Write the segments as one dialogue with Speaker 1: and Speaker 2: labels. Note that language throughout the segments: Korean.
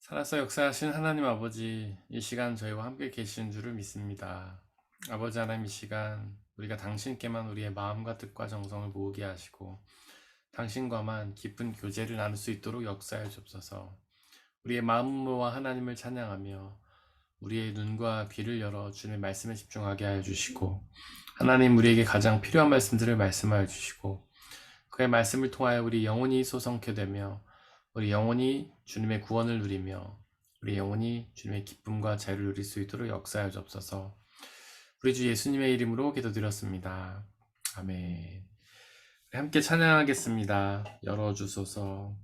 Speaker 1: 살아서 역사하신 하나님 아버지, 이 시간 저희와 함께 계시는 줄을 믿습니다. 아버지 하나님, 이 시간 우리가 당신께만 우리의 마음과 뜻과 정성을 모으게 하시고 당신과만 깊은 교제를 나눌 수 있도록 역사해 주옵소서. 우리의 마음과 하나님을 찬양하며 우리의 눈과 귀를 열어 주님의 말씀에 집중하게 하여 주시고, 하나님 우리에게 가장 필요한 말씀들을 말씀하여 주시고, 그의 말씀을 통하여 우리 영혼이 소성케 되며 우리 영혼이 주님의 구원을 누리며 우리 영혼이 주님의 기쁨과 자유를 누릴 수 있도록 역사하여 주옵소서. 우리 주 예수님의 이름으로 기도드렸습니다. 아멘. 함께 찬양하겠습니다. 열어주소서.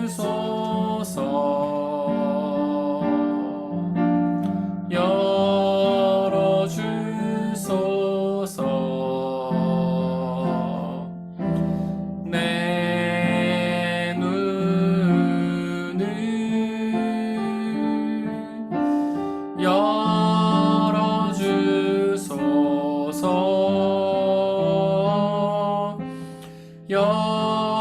Speaker 1: 열어주소서. 열어주소서. 내 눈을 열어주소서. 열어주소서.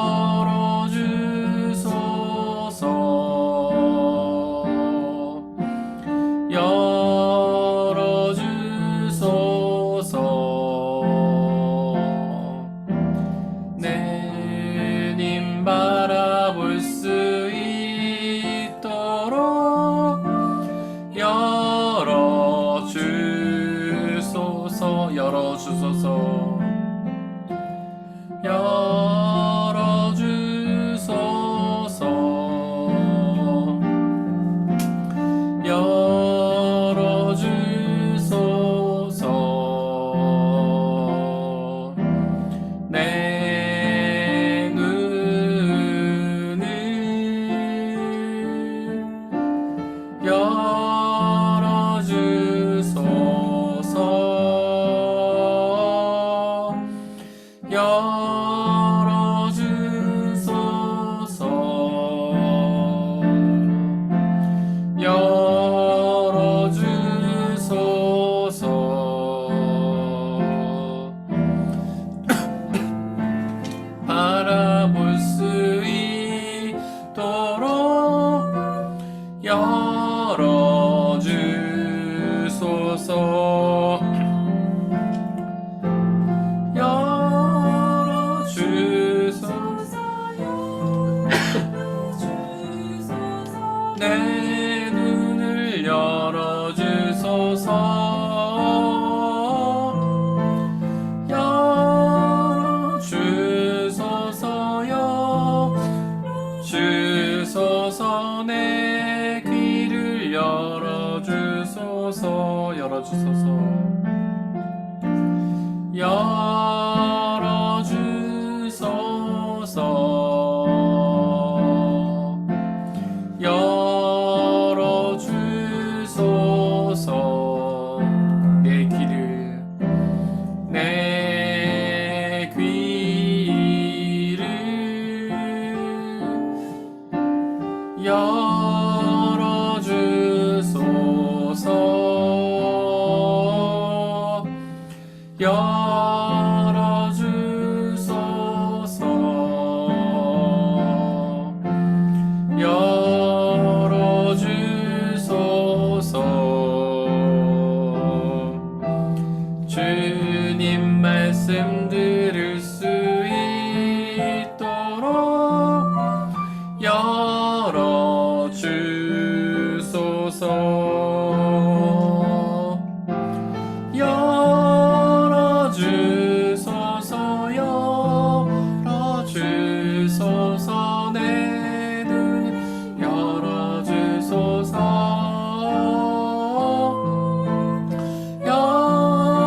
Speaker 1: 내 님 바라볼 수 있도록 열어주소서. 열어주소서. 열어주소서. 내 눈을 열어주소서. 열어주소서. 바라볼 수 있도록 열어주소서. 내 눈을 열어주소서. 열어주소서. 열어주소서. 내 귀를 열어주소서. 열어주소서. 열어주소서. 내 귀를 열어주소서. 열어주소서. 주님 말씀 들을 수 있도록 열어주소서. 열어주소서. 열어주소서. 내 눈 열어주소서. 열어주소서.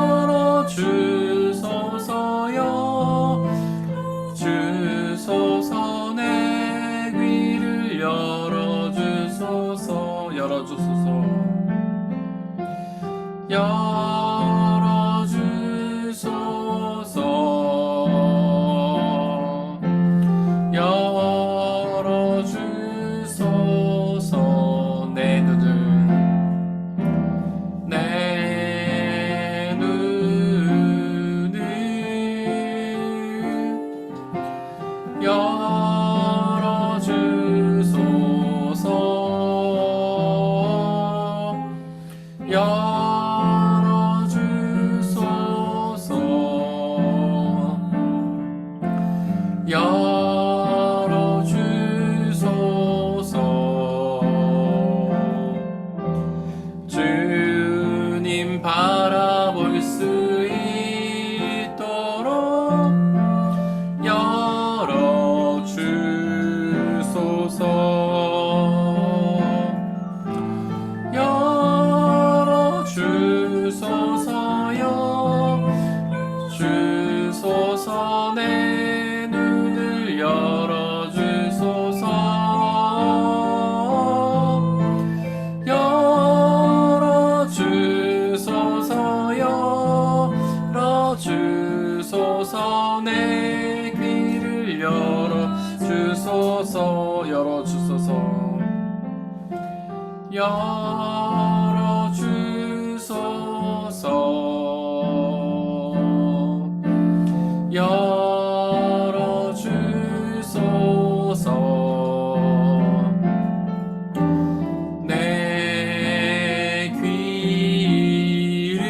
Speaker 1: 주소서. 내 귀를 열어주소서. 열어주소서. 열어주소서. 열어주소서. 내 귀를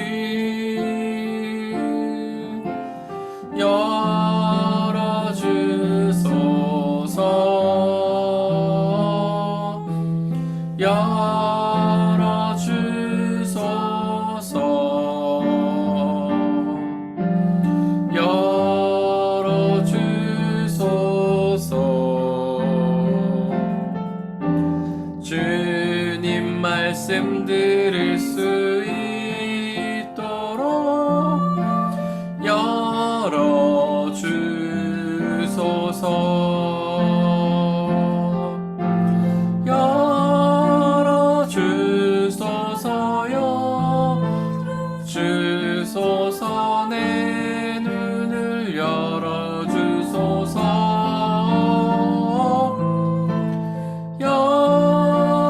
Speaker 1: 열어주소서. 열어주소서. 주님 말씀 들을 수 있도록 열어주소서. 열어주소서. 열어주소서. 내 눈을 열어주소서. 열어주소서.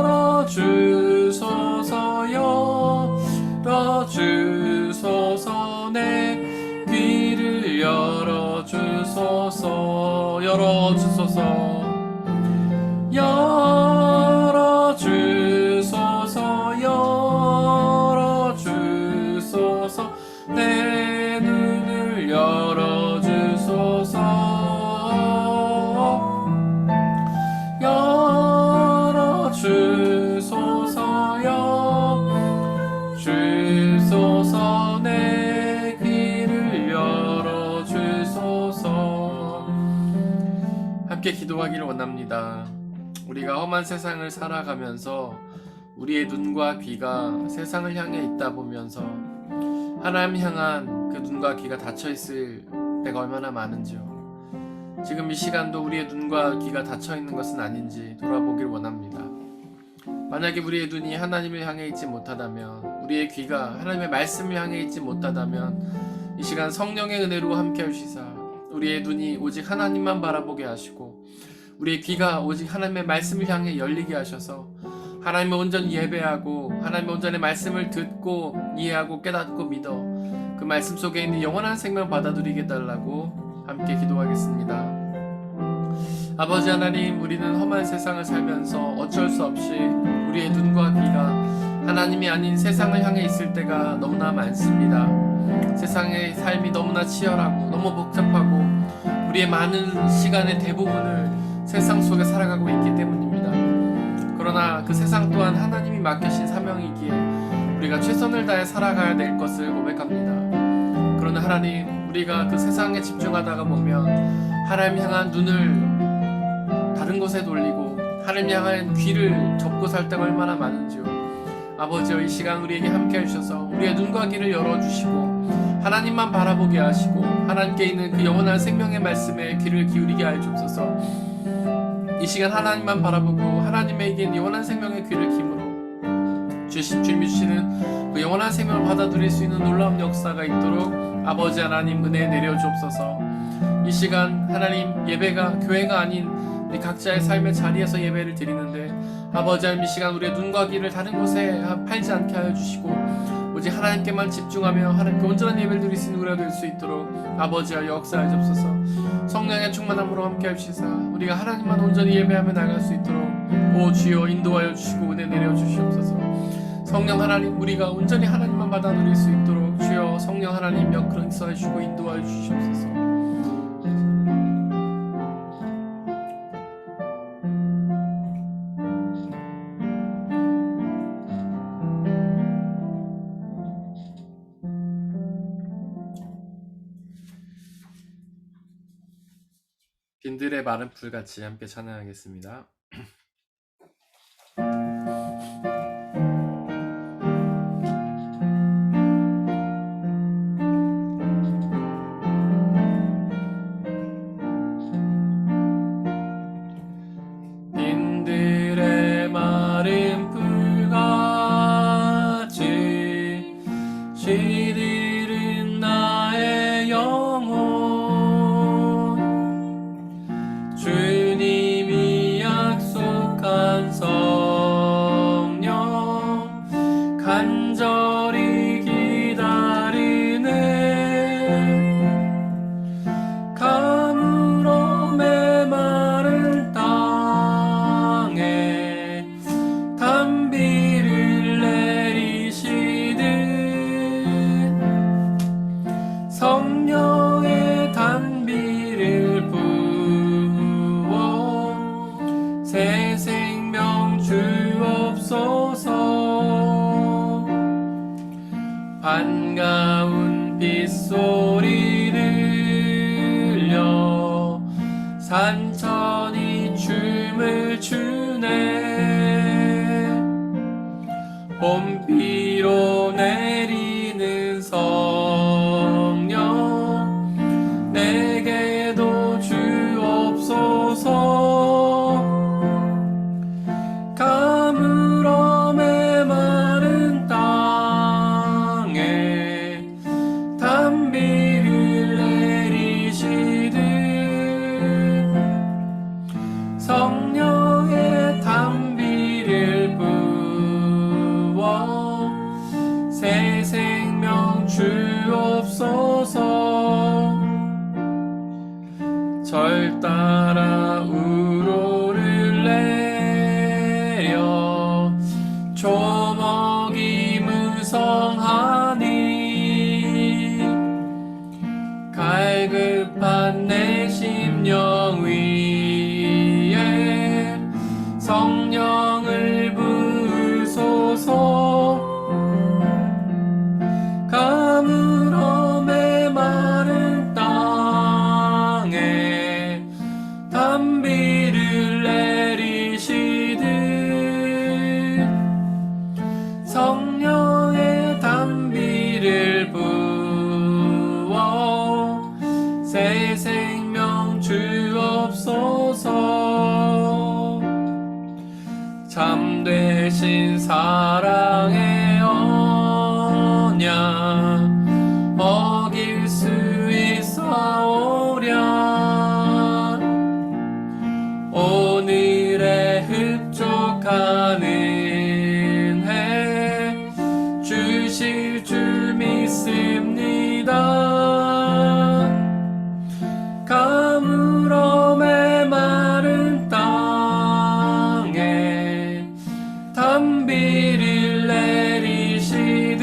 Speaker 1: 열어주소서. 내 귀를 열어주소서. 열어주소서. 열어주소서. 열어주소서. 내 눈을 열어주소서. 열어주소서. 열어주소서. 내 귀를 열어주소서. 함께 기도하기를 원합니다. 우리가 험한 세상을 살아가면서 우리의 눈과 귀가 세상을 향해 있다 보면서 하나님 향한 그 눈과 귀가 닫혀있을 때가 얼마나 많은지요. 지금 이 시간도 우리의 눈과 귀가 닫혀있는 것은 아닌지 돌아보길 원합니다. 만약에 우리의 눈이 하나님을 향해 있지 못하다면, 우리의 귀가 하나님의 말씀을 향해 있지 못하다면 이 시간 성령의 은혜로 함께 하시사 우리의 눈이 오직 하나님만 바라보게 하시고 우리의 귀가 오직 하나님의 말씀을 향해 열리게 하셔서 하나님을 온전히 예배하고 하나님의 온전히 말씀을 듣고 이해하고 깨닫고 믿어 그 말씀 속에 있는 영원한 생명 받아들이게 해달라고 함께 기도하겠습니다. 아버지 하나님, 우리는 험한 세상을 살면서 어쩔 수 없이 우리의 눈과 귀가 하나님이 아닌 세상을 향해 있을 때가 너무나 많습니다. 세상의 삶이 너무나 치열하고 너무 복잡하고 우리의 많은 시간의 대부분을 세상 속에 살아가고 있기 때문입니다. 그러나 그 세상 또한 하나님이 맡기신 사명이기에 우리가 최선을 다해 살아가야 될 것을 고백합니다. 그러나 하나님, 우리가 그 세상에 집중하다가 보면 하나님 향한 눈을 다른 곳에 돌리고 하나님 향한 귀를 접고 살 때가 얼마나 많은지요. 아버지여, 이 시간 우리에게 함께 해주셔서 우리의 눈과 귀를 열어주시고 하나님만 바라보게 하시고 하나님께 있는 그 영원한 생명의 말씀에 귀를 기울이게 하여 주옵소서. 이 시간 하나님만 바라보고 하나님에게 있는 영원한 생명의 귀를 기울여 주님이 주시는 그 영원한 생명을 받아들일 수 있는 놀라운 역사가 있도록 아버지 하나님 은혜 내려주옵소서. 이 시간 하나님, 예배가 교회가 아닌 우리 각자의 삶의 자리에서 예배를 드리는데 아버지 하나님, 이 시간 우리의 눈과 귀를 다른 곳에 팔지 않게 하여 주시고 오직 하나님께만 집중하며 하나님께 온전한 예배를 드릴 수 있는 우리가 될 수 있도록 아버지와 역사해 주옵소서. 성령의 충만함으로 함께 하시사 우리가 하나님만 온전히 예배하며 나갈 수 있도록 오 주여 인도하여 주시고 은혜 내려 주시옵소서. 성령 하나님, 우리가 온전히 하나님만 받아 누릴 수 있도록 주여 성령 하나님 역사해 주시고 인도하여 주시옵소서. 빈들의 마른 풀같이 함께 찬양하겠습니다. 빈들의 마른 풀같이 시들은 나의 영혼 산천이 춤을 추네. 봄비로 내리는 성령 내게도 주옵소서. 가물어 메마른 땅에 단비를 내리시듯 성령의 단비를 부어 새 생명 주옵소서. 절 따라 우로를 내려 조목이 무성하니 갈급한 내 심령 위에 성령을 부으소서. 가물어 메마른 땅에 단비를 내리시듯 성령의 단비를 부어 새 생명 주옵소서. 참되신 사랑의 언약 어길 수 있사오랴. 오늘의 흡족한 은혜 주실 줄 믿습니다. 가물어 메마른 땅에 단비를 내리시듯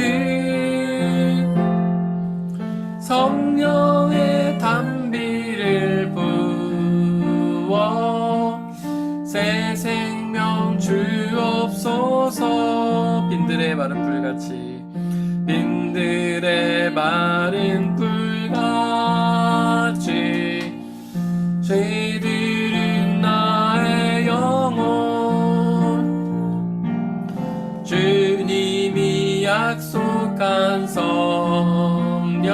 Speaker 1: 성령의 단비를 부어 새 생명 주옵소서. 빈들의 마른 불같이 빈들의 마른 불같이 죄들은 나의 영혼 주님이 약속한 성령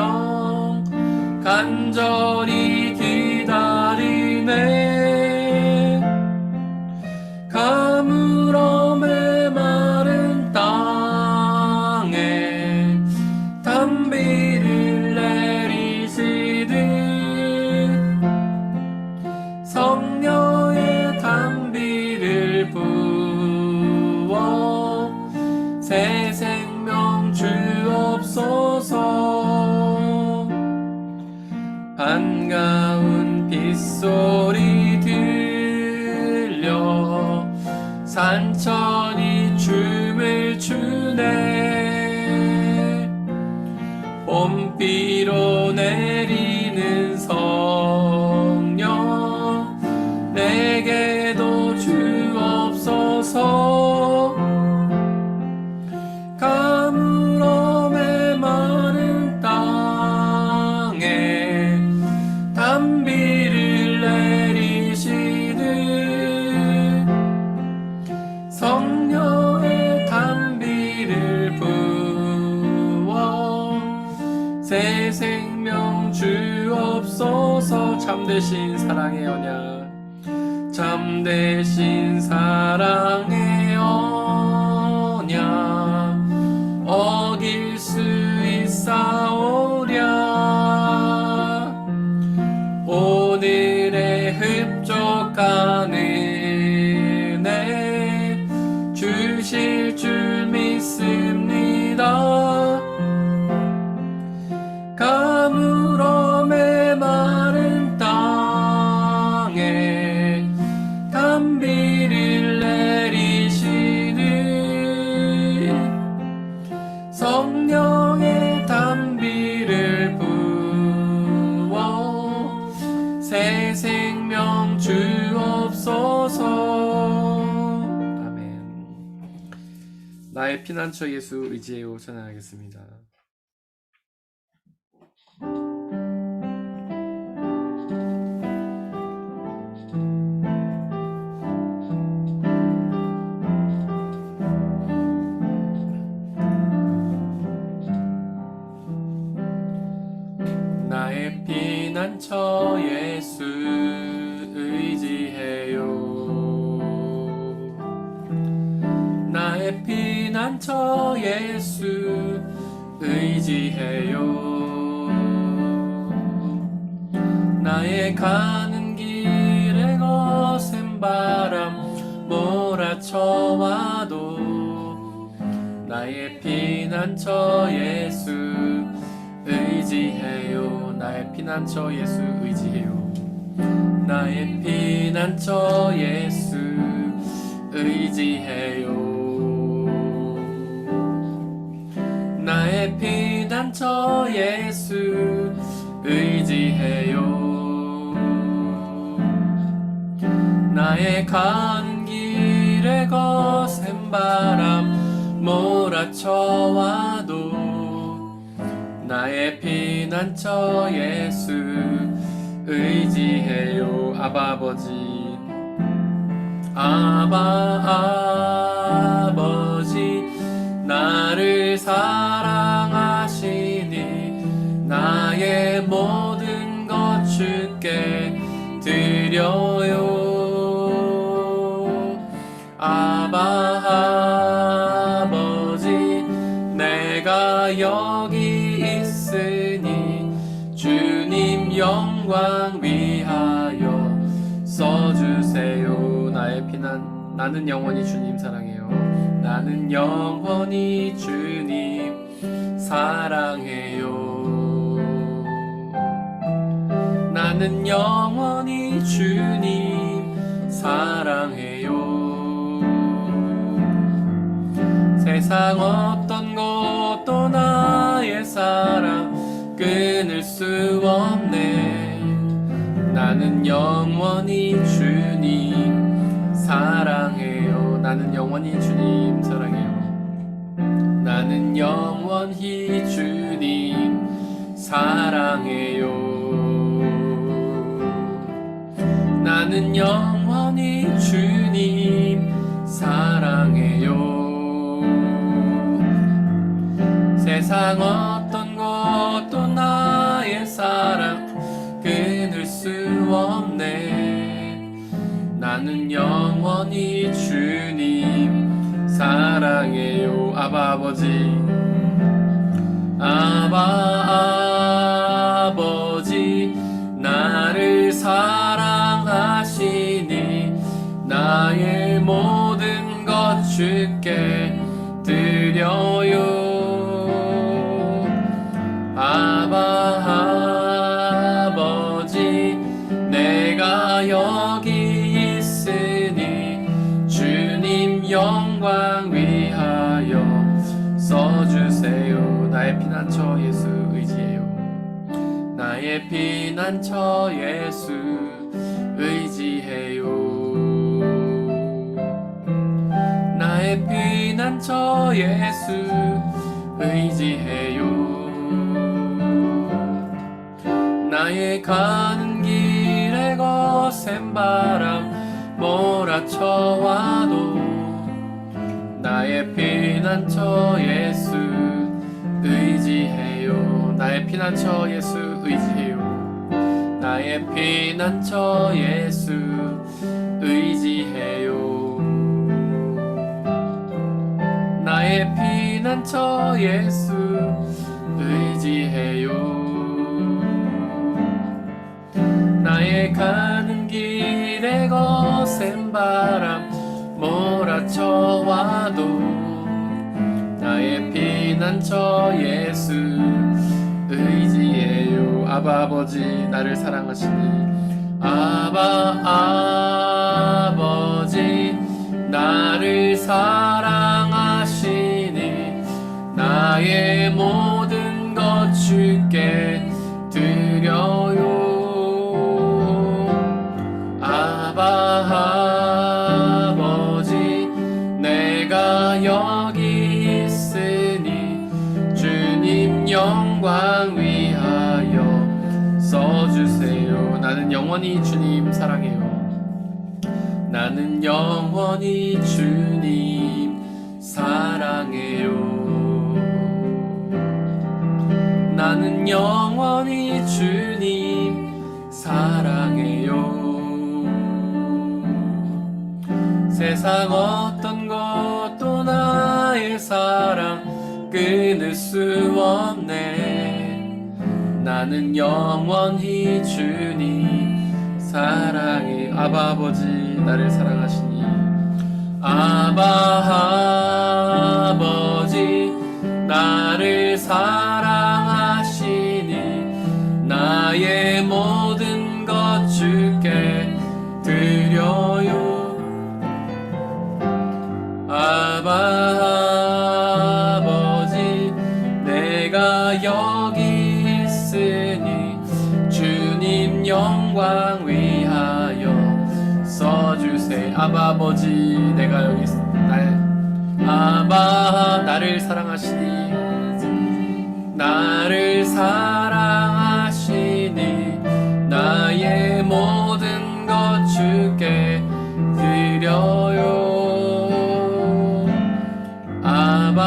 Speaker 1: 간절히 기다리네. 가물어 메마른 땅에 단비를 내리시듯 성령의 단비를 부어 새 생명 주옵소서. 반가운 빗소리 들려 산천이 춤을 추네. 봄비로 내리는 성령 내게도 주옵소서. 가물어 메마른 땅에 단비를 내리시듯 성령의 단비를 부어 새 생명 주옵소서. 참되신 사랑의 언약 참되신 사랑의 언약 어길 수 있사오랴. 오늘의 흡족한 은혜 주실 줄 믿습니다. 가물어 메마른 땅에 단비를 내리시듯 성령의 단비를 부어 새 생명 주옵소서. 아멘. 나의 피난처 예수 의지하여 찬양하겠습니다. 피난처 예수 의지해요. 나의 피난처 예수 의지해요. 나의 가는 길에 거센 바람 몰아쳐와도 나의 피난처 예수 의지해요. 나의 피난처 예수 의지해요. 나의 피난처 예수 의지해요. 나의 피난처 예수 의지해요. 나의 가는 길에 거센 바람 몰아쳐와도 나의 피난처 예수 의지해요. 아바 아버지, 아바 아버지, 나를 사랑하시니 나의 모든 것 주께 드려요. 아바 아버지, 내가 여기 있으니 주님 영광 위하여 써주세요. 나의 피난, 나는 영원히 주님 사랑해요. 나는 영원히 주님 사랑해요. 나는 영원히 주님 사랑해요. 세상 어떤 것도 나의 사랑 끊을 수 없네. 나는 영원히 주님 사랑해요. 나는 영원히 주님 사랑해요. 나는 영원히 주님 사랑해요. 나는 영원히 주님 사랑해요. 세상 어떤 것도 나의 사랑 끊을 수 없네. 나는 영원히 주님 사랑해요. 아바 아버지, 아바 아버지, 나를 사랑하시니 나의 모든 것 주께 드려요. 아바 아버지, 내가 여기 있으니 주님 영광 위하여 써주세요. 나의 피난처 예수 의지해요. 나의 피난처 예수 의지해요. 나의 피난처 예수 의지해요. 나의 가는 길에 거센 바람 몰아쳐와도 나의 피난처 예수 의지해요. 나의 피난처 예수 의지해요. 나의 피난처 예수 의지해요. 나의 피난처 예수 의지해요. 나의 가는 길에 거센 바람 몰아쳐와도 나의 피난처 예수 의지해요. 아바 아버지, 나를 사랑하시니 아바 아버지, 나를 사랑하시니 나의 모든 것 주께 드려요. 아바 아버지, 내가 여기 있으니 주님 영광 위하여 써주세요. 나는 영원히 주님 사랑해요. 나는 영원히 주님 사랑해요. 나는 영원히 주님 세상 어떤 것도 나의 사랑 끊을 수 없네. 나는 영원히 주님 사랑해. 아바 아버지 나를 사랑하시니, 아바 아버지 나를 사랑하시니, 나의 모든 것 주께 드려요. 아바 아버지 내가 여기 있으니 주님 영광 위하여 써주세. 아바 아버지 내가 여기 있으니, 아바 나를 사랑하시니, 나를 사랑하시니, 나의 모든 것 주께 드려요. 아바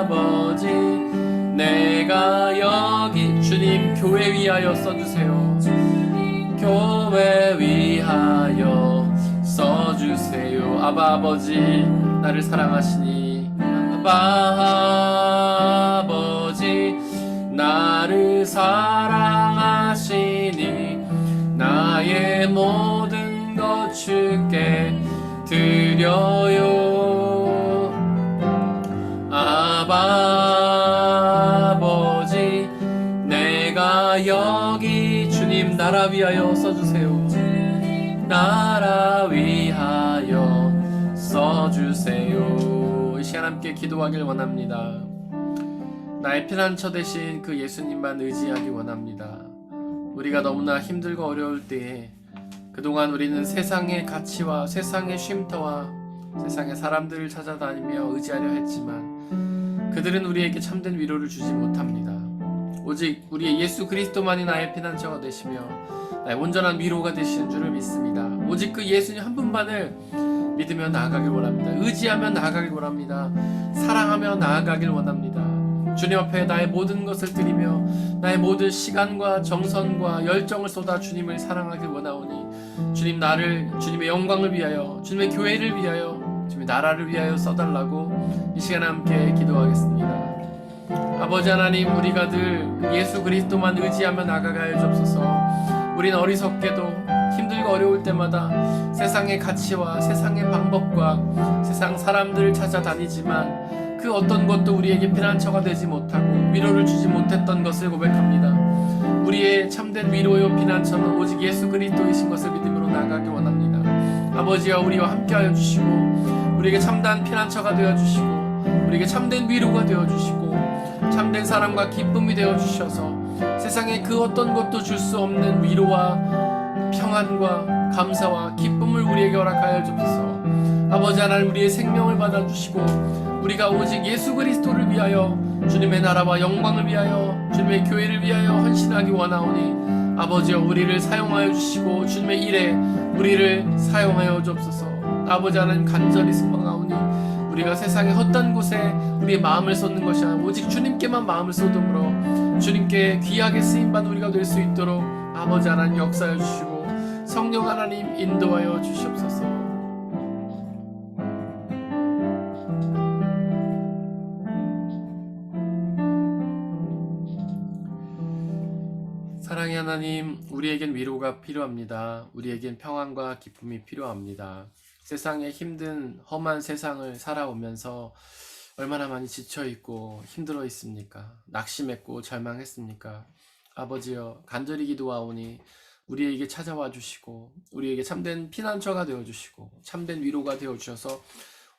Speaker 1: 아버지 내가 여기, 주님 교회 위하여 써주세요. 교회 위하여 써주세요. 아바 아버지 나를 사랑하시니, 아바 아버지 나를 사랑하시니, 나의 모든 것 주께 드려요. 아바 아버지 내가 여기, 주님 나라 위하여 써주세요. 나라 위하여 써주세요. 이 시간 함께 기도하길 원합니다. 나의 피난처 대신 그 예수님만 의지하기 원합니다. 우리가 너무나 힘들고 어려울 때에 그동안 우리는 세상의 가치와 세상의 쉼터와 세상의 사람들을 찾아다니며 의지하려 했지만 그들은 우리에게 참된 위로를 주지 못합니다. 오직 우리의 예수 그리스도만이 나의 피난처가 되시며 나의 온전한 위로가 되시는 줄을 믿습니다. 오직 그 예수님 한 분만을 믿으며 나아가길 원합니다. 의지하며 나아가길 원합니다. 사랑하며 나아가길 원합니다. 주님 앞에 나의 모든 것을 드리며 나의 모든 시간과 정성과 열정을 쏟아 주님을 사랑하길 원하오니, 주님 나를 주님의 영광을 위하여, 주님의 교회를 위하여, 주님의 나라를 위하여 써달라고 이 시간에 함께 기도하겠습니다. 아버지 하나님, 우리가 늘 예수 그리스도만 의지하며 나아가야 주옵소서. 우리는 어리석게도 힘들고 어려울 때마다 세상의 가치와 세상의 방법과 세상 사람들을 찾아다니지만 그 어떤 것도 우리에게 피난처가 되지 못하고 위로를 주지 못했던 것을 고백합니다. 우리의 참된 위로요 피난처는 오직 예수 그리스도이신 것을 믿음으로 나아가기 원합니다. 아버지여, 우리와 함께하여 주시고 우리에게 참된 피난처가 되어주시고 우리에게 참된 위로가 되어주시고 참된 사랑과 기쁨이 되어주셔서 세상에 그 어떤 것도 줄 수 없는 위로와 평안과 감사와 기쁨을 우리에게 허락하여 주옵소서. 아버지 하나님, 우리의 생명을 받아주시고 우리가 오직 예수 그리스도를 위하여, 주님의 나라와 영광을 위하여, 주님의 교회를 위하여 헌신하기 원하오니 아버지여, 우리를 사용하여 주시고 주님의 일에 우리를 사용하여 주옵소서. 아버지 하나님, 간절히 소망하오니 우리가 세상의 헛된 곳에 우리의 마음을 쏟는 것이 아니라 오직 주님께만 마음을 쏟음으로 주님께 귀하게 쓰임받은 우리가 될 수 있도록 아버지 하나님 역사해 주시고 성령 하나님 인도하여 주시옵소서. 사랑의 하나님, 우리에겐 위로가 필요합니다. 우리에겐 평안과 기쁨이 필요합니다. 세상의 힘든 험한 세상을 살아오면서 얼마나 많이 지쳐있고 힘들어 있습니까? 낙심했고 절망했습니까? 아버지여, 간절히 기도하오니 우리에게 찾아와 주시고 우리에게 참된 피난처가 되어주시고 참된 위로가 되어주셔서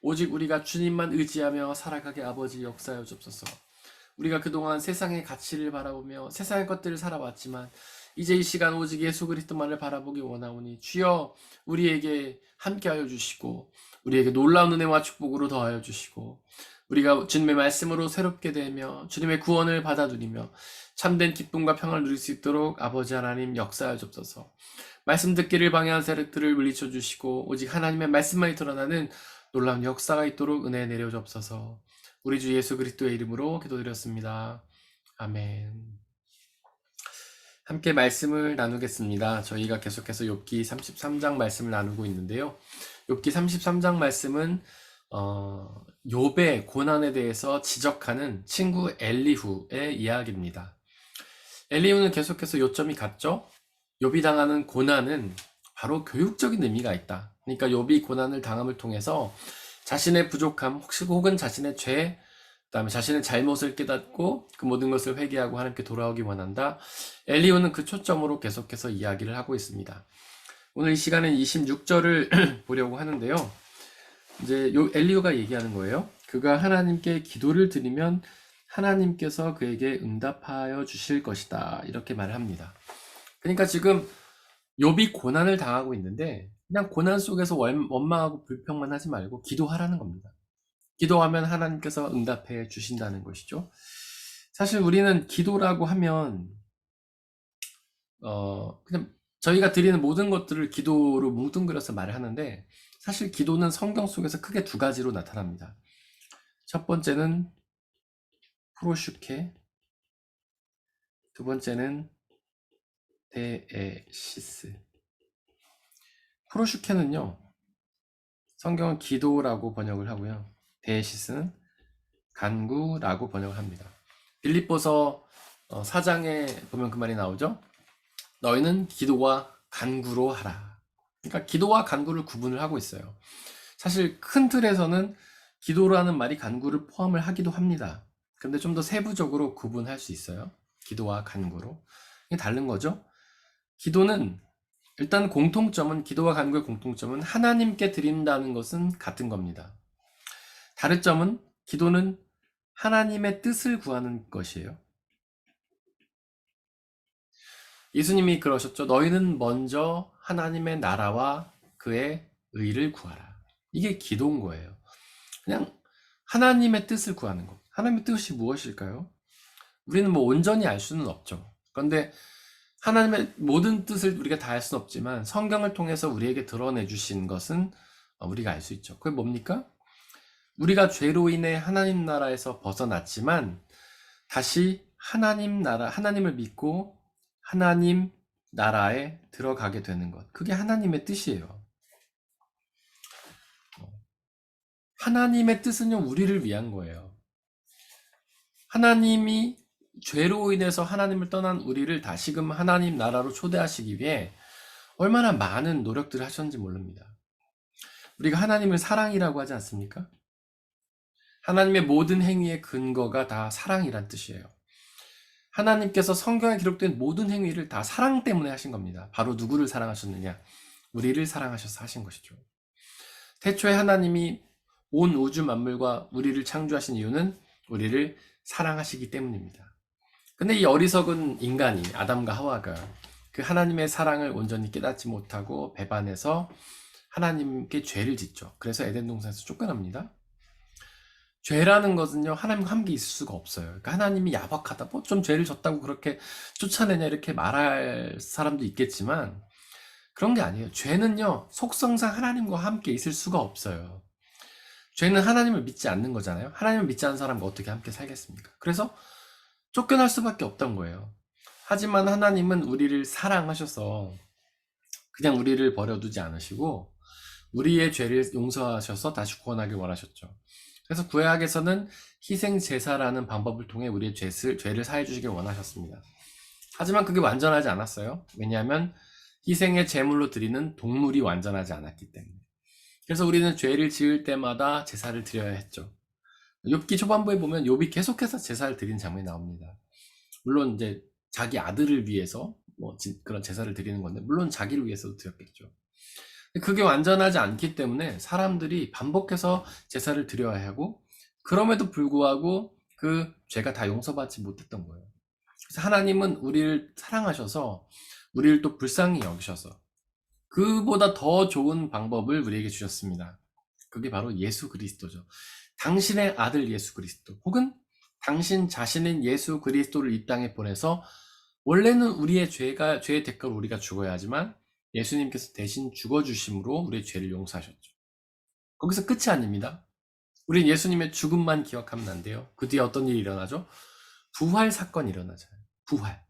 Speaker 1: 오직 우리가 주님만 의지하며 살아가게 아버지 역사하여 주옵소서. 우리가 그동안 세상의 가치를 바라보며 세상의 것들을 살아왔지만 이제 이 시간 오직 예수 그리스도만을 바라보기 원하오니 주여, 우리에게 함께하여 주시고 우리에게 놀라운 은혜와 축복으로 더하여 주시고 우리가 주님의 말씀으로 새롭게 되며 주님의 구원을 받아 누리며 참된 기쁨과 평안을 누릴 수 있도록 아버지 하나님 역사하여 주옵소서. 말씀 듣기를 방해한 세력들을 물리쳐 주시고 오직 하나님의 말씀만이 드러나는 놀라운 역사가 있도록 은혜 내려 주옵소서. 우리 주 예수 그리스도의 이름으로 기도드렸습니다. 아멘. 함께 말씀을 나누겠습니다. 저희가 계속해서 욥기 33장 말씀을 나누고 있는데요. 욥기 33장 말씀은 욥의 고난에 대해서 지적하는 친구 엘리후의 이야기입니다. 엘리후는 계속해서 요점이 같죠? 욥이 당하는 고난은 바로 교육적인 의미가 있다. 그러니까 욥이 고난을 당함을 통해서 자신의 부족함, 혹은 자신의 죄, 그다음에 자신의 잘못을 깨닫고 그 모든 것을 회개하고 하나님께 돌아오기 원한다. 엘리후는 그 초점으로 계속해서 이야기를 하고 있습니다. 오늘 이 시간은 26절을 보려고 하는데요. 이제 엘리후가 얘기하는 거예요. 그가 하나님께 기도를 드리면 하나님께서 그에게 응답하여 주실 것이다. 이렇게 말을 합니다. 그러니까 지금 욥이 고난을 당하고 있는데 그냥 고난 속에서 원망하고 불평만 하지 말고 기도하라는 겁니다. 기도하면 하나님께서 응답해 주신다는 것이죠. 사실 우리는 기도라고 하면 그냥 저희가 드리는 모든 것들을 기도로 뭉뚱그려서 말을 하는데 사실 기도는 성경 속에서 크게 두 가지로 나타납니다. 첫 번째는 프로슈케, 두 번째는 데에시스. 프로슈케는요, 성경은 기도라고 번역을 하고요. 데에시스는 간구라고 번역을 합니다. 빌립보서 4장에 보면 그 말이 나오죠. 너희는 기도와 간구로 하라. 그러니까 기도와 간구를 구분을 하고 있어요. 사실 큰 틀에서는 기도라는 말이 간구를 포함을 하기도 합니다. 그런데 좀 더 세부적으로 구분할 수 있어요. 기도와 간구로. 이게 다른 거죠. 기도는 일단 기도와 간구의 공통점은 하나님께 드린다는 것은 같은 겁니다. 다른 점은 기도는 하나님의 뜻을 구하는 것이에요. 예수님이 그러셨죠. 너희는 먼저 하나님의 나라와 그의 의를 구하라. 이게 기도인 거예요. 그냥 하나님의 뜻을 구하는 것. 하나님의 뜻이 무엇일까요? 우리는 뭐 온전히 알 수는 없죠. 그런데 하나님의 모든 뜻을 우리가 다 알 수는 없지만 성경을 통해서 우리에게 드러내 주신 것은 우리가 알 수 있죠. 그게 뭡니까? 우리가 죄로 인해 하나님 나라에서 벗어났지만 다시 하나님을 믿고 하나님 나라에 들어가게 되는 것. 그게 하나님의 뜻이에요. 하나님의 뜻은요, 우리를 위한 거예요. 하나님이 죄로 인해서 하나님을 떠난 우리를 다시금 하나님 나라로 초대하시기 위해 얼마나 많은 노력들을 하셨는지 모릅니다. 우리가 하나님을 사랑이라고 하지 않습니까? 하나님의 모든 행위의 근거가 다 사랑이란 뜻이에요. 하나님께서 성경에 기록된 모든 행위를 다 사랑 때문에 하신 겁니다. 바로 누구를 사랑하셨느냐? 우리를 사랑하셔서 하신 것이죠. 태초에 하나님이 온 우주 만물과 우리를 창조하신 이유는 우리를 사랑하시기 때문입니다. 근데 이 어리석은 인간이 아담과 하와가 그 하나님의 사랑을 온전히 깨닫지 못하고 배반해서 하나님께 죄를 짓죠. 그래서 에덴 동산에서 쫓겨납니다. 죄라는 것은요, 하나님과 함께 있을 수가 없어요. 그러니까 하나님이 야박하다, 뭐 좀 죄를 졌다고 그렇게 쫓아내냐, 이렇게 말할 사람도 있겠지만, 그런 게 아니에요. 죄는요, 속성상 하나님과 함께 있을 수가 없어요. 죄는 하나님을 믿지 않는 거잖아요. 하나님을 믿지 않는 사람과 어떻게 함께 살겠습니까? 그래서 쫓겨날 수밖에 없던 거예요. 하지만 하나님은 우리를 사랑하셔서 그냥 우리를 버려두지 않으시고 우리의 죄를 용서하셔서 다시 구원하길 원하셨죠. 그래서 구약에서는 희생 제사라는 방법을 통해 우리의 죄를 사해 주시길 원하셨습니다. 하지만 그게 완전하지 않았어요. 왜냐하면 희생의 제물로 드리는 동물이 완전하지 않았기 때문에. 그래서 우리는 죄를 지을 때마다 제사를 드려야 했죠. 욥기 초반부에 보면 욥이 계속해서 제사를 드리는 장면이 나옵니다. 물론 이제 자기 아들을 위해서 그런 제사를 드리는 건데 물론 자기를 위해서도 드렸겠죠. 그게 완전하지 않기 때문에 사람들이 반복해서 제사를 드려야 하고 그럼에도 불구하고 그 죄가 다 용서받지 못했던 거예요. 그래서 하나님은 우리를 사랑하셔서 우리를 또 불쌍히 여기셔서 그보다 더 좋은 방법을 우리에게 주셨습니다. 그게 바로 예수 그리스도죠. 당신의 아들 예수 그리스도 혹은 당신 자신인 예수 그리스도를 이 땅에 보내서 원래는 우리의 죄의 대가로 우리가 죽어야 하지만 예수님께서 대신 죽어주심으로 우리의 죄를 용서하셨죠. 거기서 끝이 아닙니다. 우린 예수님의 죽음만 기억하면 안 돼요. 그 뒤에 어떤 일이 일어나죠? 부활 사건이 일어나잖아요. 부활.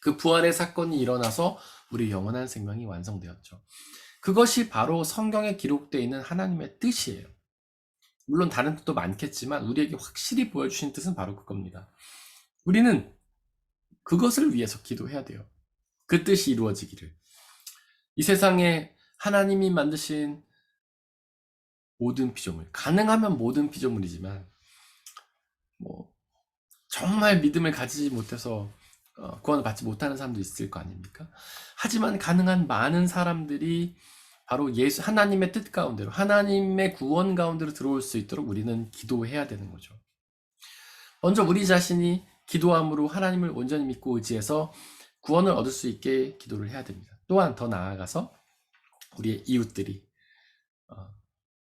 Speaker 1: 그 부활의 사건이 일어나서 우리 영원한 생명이 완성되었죠. 그것이 바로 성경에 기록되어 있는 하나님의 뜻이에요. 물론 다른 뜻도 많겠지만 우리에게 확실히 보여주신 뜻은 바로 그겁니다. 우리는 그것을 위해서 기도해야 돼요. 그 뜻이 이루어지기를. 이 세상에 하나님이 만드신 모든 피조물, 가능하면 모든 피조물이지만 정말 믿음을 가지지 못해서 구원을 받지 못하는 사람도 있을 거 아닙니까? 하지만 가능한 많은 사람들이 바로 하나님의 뜻 가운데로, 하나님의 구원 가운데로 들어올 수 있도록 우리는 기도해야 되는 거죠. 먼저 우리 자신이 기도함으로 하나님을 온전히 믿고 의지해서 구원을 얻을 수 있게 기도를 해야 됩니다. 또한 더 나아가서 우리의 이웃들이,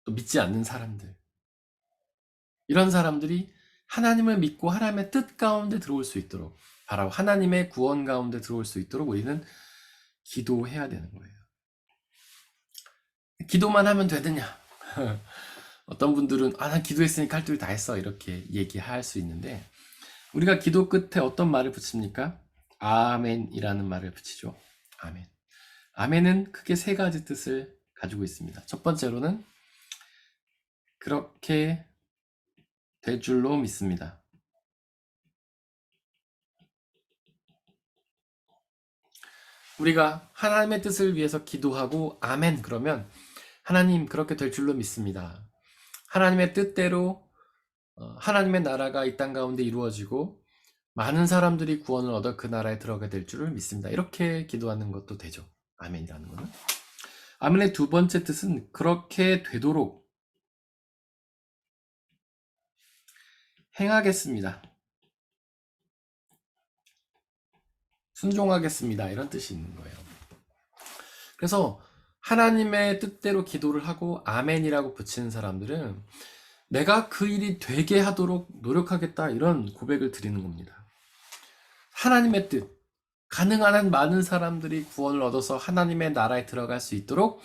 Speaker 1: 또 믿지 않는 사람들, 이런 사람들이 하나님을 믿고 하나님의 뜻 가운데 들어올 수 있도록, 바로 하나님의 구원 가운데 들어올 수 있도록 우리는 기도해야 되는 거예요. 기도만 하면 되느냐? 어떤 분들은 난 기도했으니까 할 일이 다 했어, 이렇게 얘기할 수 있는데, 우리가 기도 끝에 어떤 말을 붙입니까? 아멘이라는 말을 붙이죠. 아멘. 아멘은 크게 세 가지 뜻을 가지고 있습니다. 첫 번째로는 그렇게 될 줄로 믿습니다. 우리가 하나님의 뜻을 위해서 기도하고 아멘 그러면 하나님 그렇게 될 줄로 믿습니다. 하나님의 뜻대로 하나님의 나라가 이 땅 가운데 이루어지고 많은 사람들이 구원을 얻어 그 나라에 들어가게 될 줄을 믿습니다. 이렇게 기도하는 것도 되죠. 아멘이라는 거는. 아멘의 두 번째 뜻은 그렇게 되도록 행하겠습니다. 순종하겠습니다. 이런 뜻이 있는 거예요. 그래서 하나님의 뜻대로 기도를 하고 아멘이라고 붙이는 사람들은 내가 그 일이 되게 하도록 노력하겠다, 이런 고백을 드리는 겁니다. 하나님의 뜻, 가능한 한 많은 사람들이 구원을 얻어서 하나님의 나라에 들어갈 수 있도록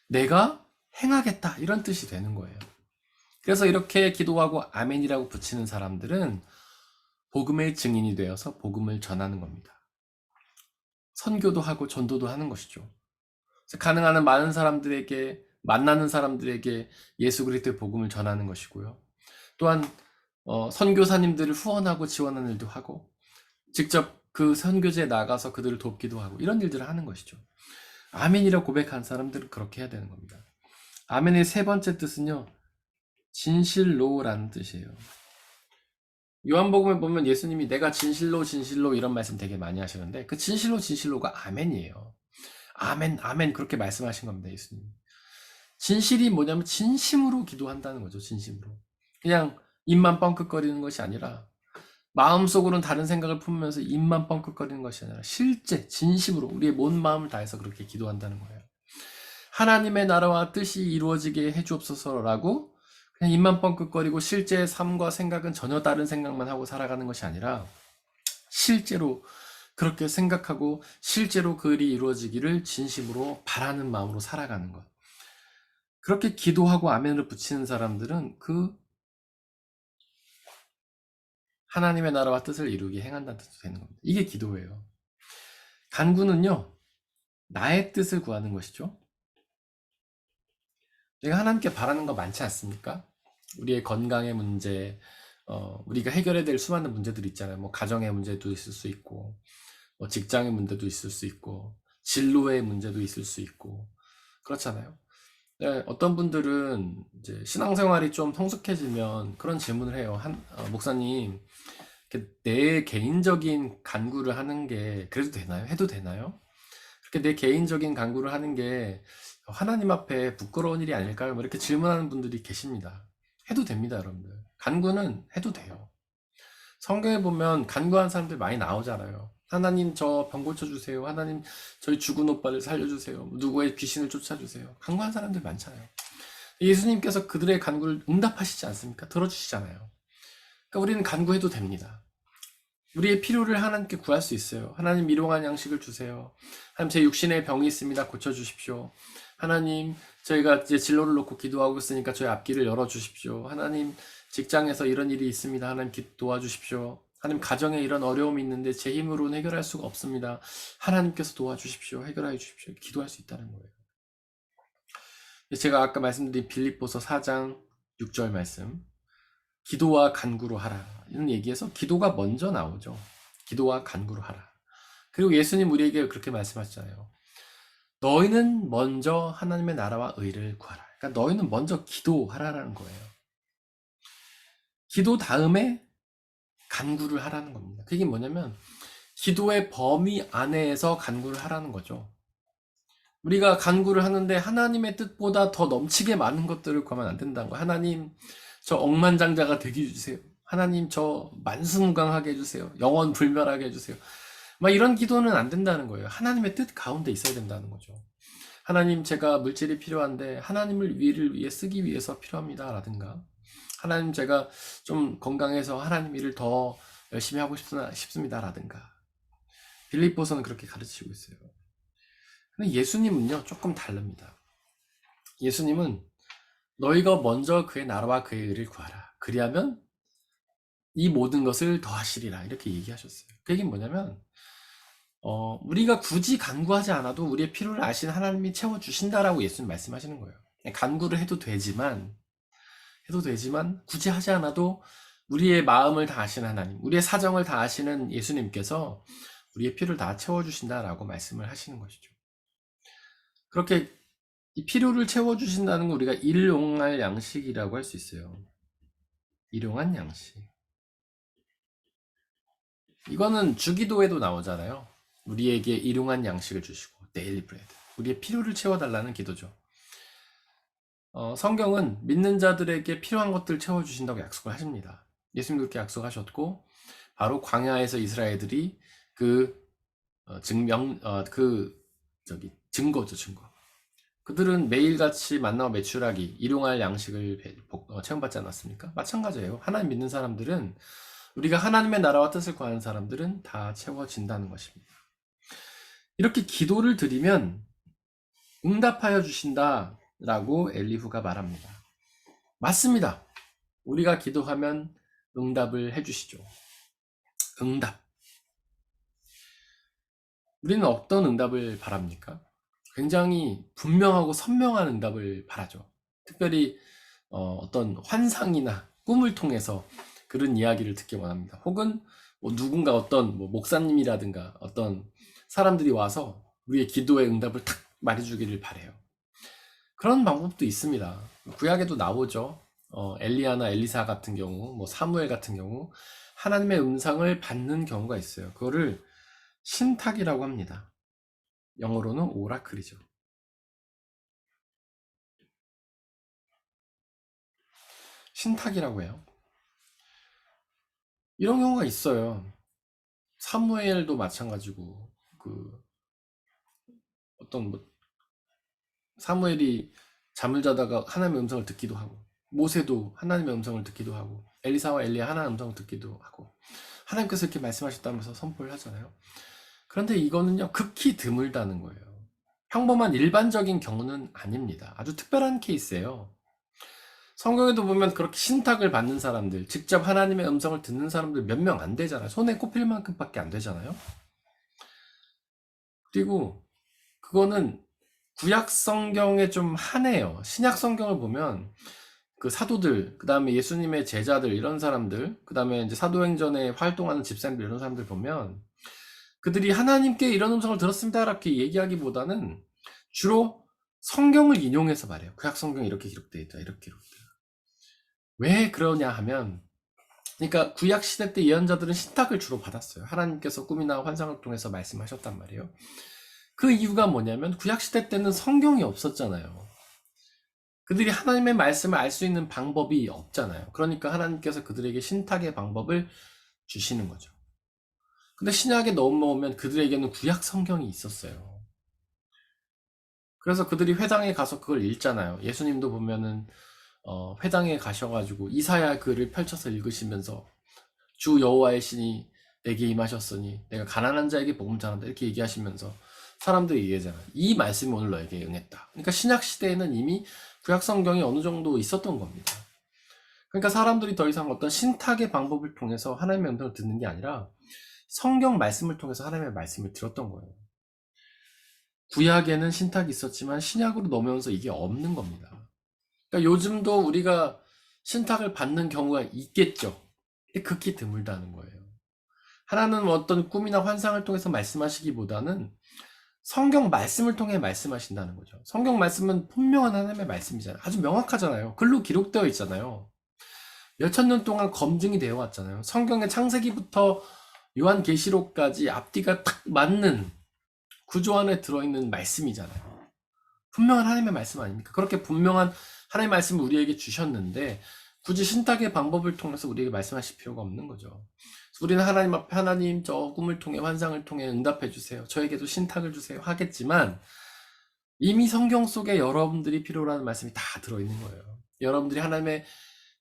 Speaker 1: 내가 행하겠다, 이런 뜻이 되는 거예요. 그래서 이렇게 기도하고 아멘이라고 붙이는 사람들은 복음의 증인이 되어서 복음을 전하는 겁니다. 선교도 하고 전도도 하는 것이죠. 가능한 한 많은 사람들에게, 만나는 사람들에게 예수 그리스도의 복음을 전하는 것이고요. 또한 선교사님들을 후원하고 지원하는 일도 하고, 직접 그 선교지에 나가서 그들을 돕기도 하고, 이런 일들을 하는 것이죠. 아멘이라고 고백한 사람들은 그렇게 해야 되는 겁니다. 아멘의 세 번째 뜻은요, 진실로라는 뜻이에요. 요한복음에 보면 예수님이 내가 진실로 진실로 이런 말씀 되게 많이 하시는데, 그 진실로 진실로가 아멘이에요. 아멘 아멘 그렇게 말씀하신 겁니다. 예수님. 진실이 뭐냐면 진심으로 기도한다는 거죠. 진심으로. 그냥 입만 뻥끗거리는 것이 아니라, 마음속으로는 다른 생각을 품으면서 입만 뻥끗거리는 것이 아니라 실제 진심으로 우리의 온 마음을 다해서 그렇게 기도한다는 거예요. 하나님의 나라와 뜻이 이루어지게 해주옵소서라고 그냥 입만 뻥끗거리고 실제 삶과 생각은 전혀 다른 생각만 하고 살아가는 것이 아니라, 실제로 그렇게 생각하고 실제로 그 일이 이루어지기를 진심으로 바라는 마음으로 살아가는 것. 그렇게 기도하고 아멘을 붙이는 사람들은 그 하나님의 나라와 뜻을 이루게 행한다는 뜻도 되는 겁니다. 이게 기도예요. 간구는요, 나의 뜻을 구하는 것이죠. 내가 하나님께 바라는 거 많지 않습니까? 우리의 건강의 문제, 우리가 해결해야 될 수많은 문제들이 있잖아요. 뭐 가정의 문제도 있을 수 있고, 뭐 직장의 문제도 있을 수 있고, 진로의 문제도 있을 수 있고, 그렇잖아요. 네, 어떤 분들은 이제 신앙생활이 좀 성숙해지면 그런 질문을 해요. 목사님, 내 개인적인 간구를 하는 게 그래도 되나요? 해도 되나요? 그렇게 내 개인적인 간구를 하는 게 하나님 앞에 부끄러운 일이 아닐까요? 뭐 이렇게 질문하는 분들이 계십니다. 해도 됩니다, 여러분들. 간구는 해도 돼요. 성경에 보면 간구한 사람들 많이 나오잖아요. 하나님 저 병 고쳐주세요. 하나님 저희 죽은 오빠를 살려주세요. 누구의 귀신을 쫓아주세요. 간구한 사람들 많잖아요. 예수님께서 그들의 간구를 응답하시지 않습니까? 들어주시잖아요. 그러니까 우리는 간구해도 됩니다. 우리의 필요를 하나님께 구할 수 있어요. 하나님 일용할 양식을 주세요. 하나님 제 육신에 병이 있습니다. 고쳐주십시오. 하나님 저희가 이제 진로를 놓고 기도하고 있으니까 저희 앞길을 열어주십시오. 하나님 직장에서 이런 일이 있습니다. 하나님 도와주십시오. 하나님, 가정에 이런 어려움이 있는데 제 힘으로는 해결할 수가 없습니다. 하나님께서 도와주십시오. 해결해 주십시오. 기도할 수 있다는 거예요. 제가 아까 말씀드린 빌립보서 4장 6절 말씀, 기도와 간구로 하라, 이런 얘기에서 기도가 먼저 나오죠. 기도와 간구로 하라. 그리고 예수님 우리에게 그렇게 말씀하셨잖아요. 너희는 먼저 하나님의 나라와 의를 구하라. 그러니까 너희는 먼저 기도하라라는 거예요. 기도 다음에 간구를 하라는 겁니다. 그게 뭐냐면 기도의 범위 안에서 간구를 하라는 거죠. 우리가 간구를 하는데 하나님의 뜻보다 더 넘치게 많은 것들을 구하면 안 된다는 거예요. 하나님, 저 억만장자가 되게 해주세요. 하나님, 저 만수무강하게 해주세요. 영원 불멸하게 해주세요. 막 이런 기도는 안 된다는 거예요. 하나님의 뜻 가운데 있어야 된다는 거죠. 하나님, 제가 물질이 필요한데 하나님을 위해 쓰기 위해서 필요합니다 라든가, 하나님, 제가 좀 건강해서 하나님 일을 더 열심히 하고 싶습니다 라든가. 빌립보서는 그렇게 가르치고 있어요. 근데 예수님은요, 조금 다릅니다. 예수님은 너희가 먼저 그의 나라와 그의 의를 구하라. 그리하면 이 모든 것을 더하시리라. 이렇게 얘기하셨어요. 그 얘기는 뭐냐면, 우리가 굳이 간구하지 않아도 우리의 필요를 아신 하나님이 채워주신다라고 예수님 말씀하시는 거예요. 간구를 해도 되지만 굳이 하지 않아도 우리의 마음을 다 아시는 하나님, 우리의 사정을 다 아시는 예수님께서 우리의 필요를 다 채워주신다라고 말씀을 하시는 것이죠. 그렇게 이 필요를 채워주신다는 거 우리가 일용할 양식이라고 할 수 있어요. 일용한 양식. 이거는 주기도에도 나오잖아요. 우리에게 일용한 양식을 주시고, 데일리 브레드. 우리의 필요를 채워달라는 기도죠. 성경은 믿는 자들에게 필요한 것들 채워주신다고 약속을 하십니다. 예수님도 그렇게 약속하셨고, 바로 광야에서 이스라엘들이 증거죠, 증거. 그들은 매일같이 만나와 메추라기, 일용할 양식을 체험받지 않았습니까? 마찬가지예요. 하나님 믿는 사람들은, 우리가 하나님의 나라와 뜻을 구하는 사람들은 다 채워진다는 것입니다. 이렇게 기도를 드리면 응답하여 주신다라고 엘리후가 말합니다. 맞습니다. 우리가 기도하면 응답을 해주시죠. 응답. 우리는 어떤 응답을 바랍니까? 굉장히 분명하고 선명한 응답을 바라죠. 특별히 어떤 환상이나 꿈을 통해서 그런 이야기를 듣기 원합니다. 혹은 누군가 어떤 목사님이라든가 어떤 사람들이 와서 우리의 기도의 응답을 탁 말해주기를 바래요. 그런 방법도 있습니다. 구약에도 나오죠. 엘리야나 엘리사 같은 경우, 사무엘 같은 경우 하나님의 음성을 받는 경우가 있어요. 그거를 신탁이라고 합니다. 영어로는 오라클이죠. 신탁이라고 해요. 이런 경우가 있어요. 사무엘도 마찬가지고, 사무엘이 잠을 자다가 하나님의 음성을 듣기도 하고, 모세도 하나님의 음성을 듣기도 하고, 엘리사와 엘리야 하나님의 음성을 듣기도 하고, 하나님께서 이렇게 말씀하셨다면서 선포를 하잖아요. 그런데 이거는요, 극히 드물다는 거예요. 평범한 일반적인 경우는 아닙니다. 아주 특별한 케이스예요. 성경에도 보면 그렇게 신탁을 받는 사람들, 직접 하나님의 음성을 듣는 사람들 몇 명 안 되잖아요. 손에 꼽힐 만큼밖에 안 되잖아요. 그리고 그거는 구약 성경에 좀 한해요. 신약 성경을 보면 그 사도들, 그 다음에 예수님의 제자들, 이런 사람들, 그 다음에 이제 사도행전에 활동하는 집사님들, 이런 사람들 보면 그들이 하나님께 이런 음성을 들었습니다 이렇게 얘기하기보다는 주로 성경을 인용해서 말해요. 구약 성경에 이렇게 기록되어 있다, 이렇게 기록되어 있다. 왜 그러냐 하면, 그러니까 구약 시대 때 예언자들은 신탁을 주로 받았어요. 하나님께서 꿈이나 환상을 통해서 말씀하셨단 말이에요. 그 이유가 뭐냐면 구약 시대 때는 성경이 없었잖아요. 그들이 하나님의 말씀을 알 수 있는 방법이 없잖아요. 그러니까 하나님께서 그들에게 신탁의 방법을 주시는 거죠. 근데 신약에 넘어오면 그들에게는 구약 성경이 있었어요. 그래서 그들이 회당에 가서 그걸 읽잖아요. 예수님도 보면은 회당에 가셔가지고 이사야 글을 펼쳐서 읽으시면서 주 여호와의 신이 내게 임하셨으니 내가 가난한 자에게 복음 전한다 이렇게 얘기하시면서 사람들이 얘기하잖아요. 이 말씀이 오늘 너에게 응했다. 그러니까 신약 시대에는 이미 구약 성경이 어느 정도 있었던 겁니다. 그러니까 사람들이 더 이상 어떤 신탁의 방법을 통해서 하나님의 음성을 듣는 게 아니라 성경 말씀을 통해서 하나님의 말씀을 들었던 거예요. 구약에는 신탁이 있었지만 신약으로 넘어오면서 이게 없는 겁니다. 그러니까 요즘도 우리가 신탁을 받는 경우가 있겠죠. 극히 드물다는 거예요. 하나는 어떤 꿈이나 환상을 통해서 말씀하시기보다는 성경 말씀을 통해 말씀하신다는 거죠. 성경 말씀은 분명한 하나님의 말씀이잖아요. 아주 명확하잖아요. 글로 기록되어 있잖아요. 몇천 년 동안 검증이 되어 왔잖아요. 성경의 창세기부터 요한계시록까지 앞뒤가 딱 맞는 구조 안에 들어있는 말씀이잖아요. 분명한 하나님의 말씀 아닙니까? 그렇게 분명한 하나님의 말씀을 우리에게 주셨는데 굳이 신탁의 방법을 통해서 우리에게 말씀하실 필요가 없는 거죠. 우리는 하나님 앞에 하나님 저 꿈을 통해 환상을 통해 응답해 주세요. 저에게도 신탁을 주세요 하겠지만 이미 성경 속에 여러분들이 필요로 하는 말씀이 다 들어있는 거예요. 여러분들이 하나님의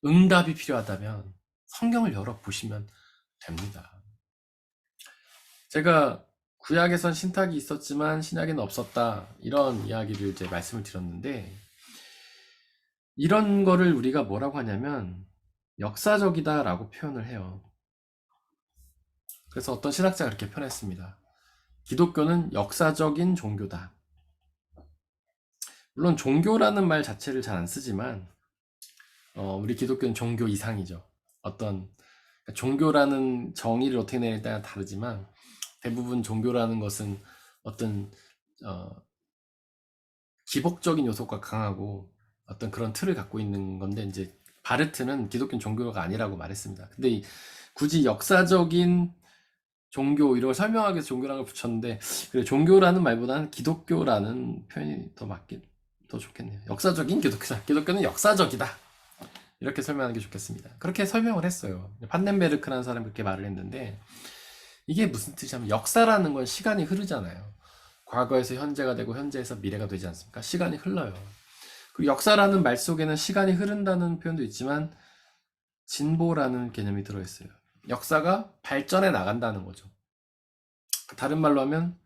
Speaker 1: 응답이 필요하다면 성경을 열어보시면 됩니다. 제가 구약에선 신탁이 있었지만 신약에는 없었다 이런 이야기를 이제 말씀을 드렸는데 이런 거를 우리가 뭐라고 하냐면 역사적이다 라고 표현을 해요. 그래서 어떤 신학자가 그렇게 표현했습니다. 기독교는 역사적인 종교다. 물론 종교라는 말 자체를 잘 안 쓰지만 우리 기독교는 종교 이상이죠. 어떤 종교라는 정의를 어떻게 내냐에 따라 다르지만 대부분 종교라는 것은 어떤 기복적인 요소가 강하고 어떤 그런 틀을 갖고 있는 건데 이제 바르트는 기독교는 종교가 아니라고 말했습니다. 근데 굳이 역사적인 종교 이런 걸 설명하기 위해서 종교라는 걸 붙였는데 그래 종교라는 말보다는 기독교라는 표현이 더 좋겠네요. 역사적인 기독교다. 기독교는 역사적이다. 이렇게 설명하는 게 좋겠습니다. 그렇게 설명을 했어요. 판넨베르크라는 사람이 그렇게 말을 했는데 이게 무슨 뜻이냐면 역사라는 건 시간이 흐르잖아요. 과거에서 현재가 되고 현재에서 미래가 되지 않습니까? 시간이 흘러요. 그리고 역사라는 말 속에는 시간이 흐른다는 표현도 있지만 진보라는 개념이 들어있어요. 역사가 발전해 나간다는 거죠. 다른 말로 하면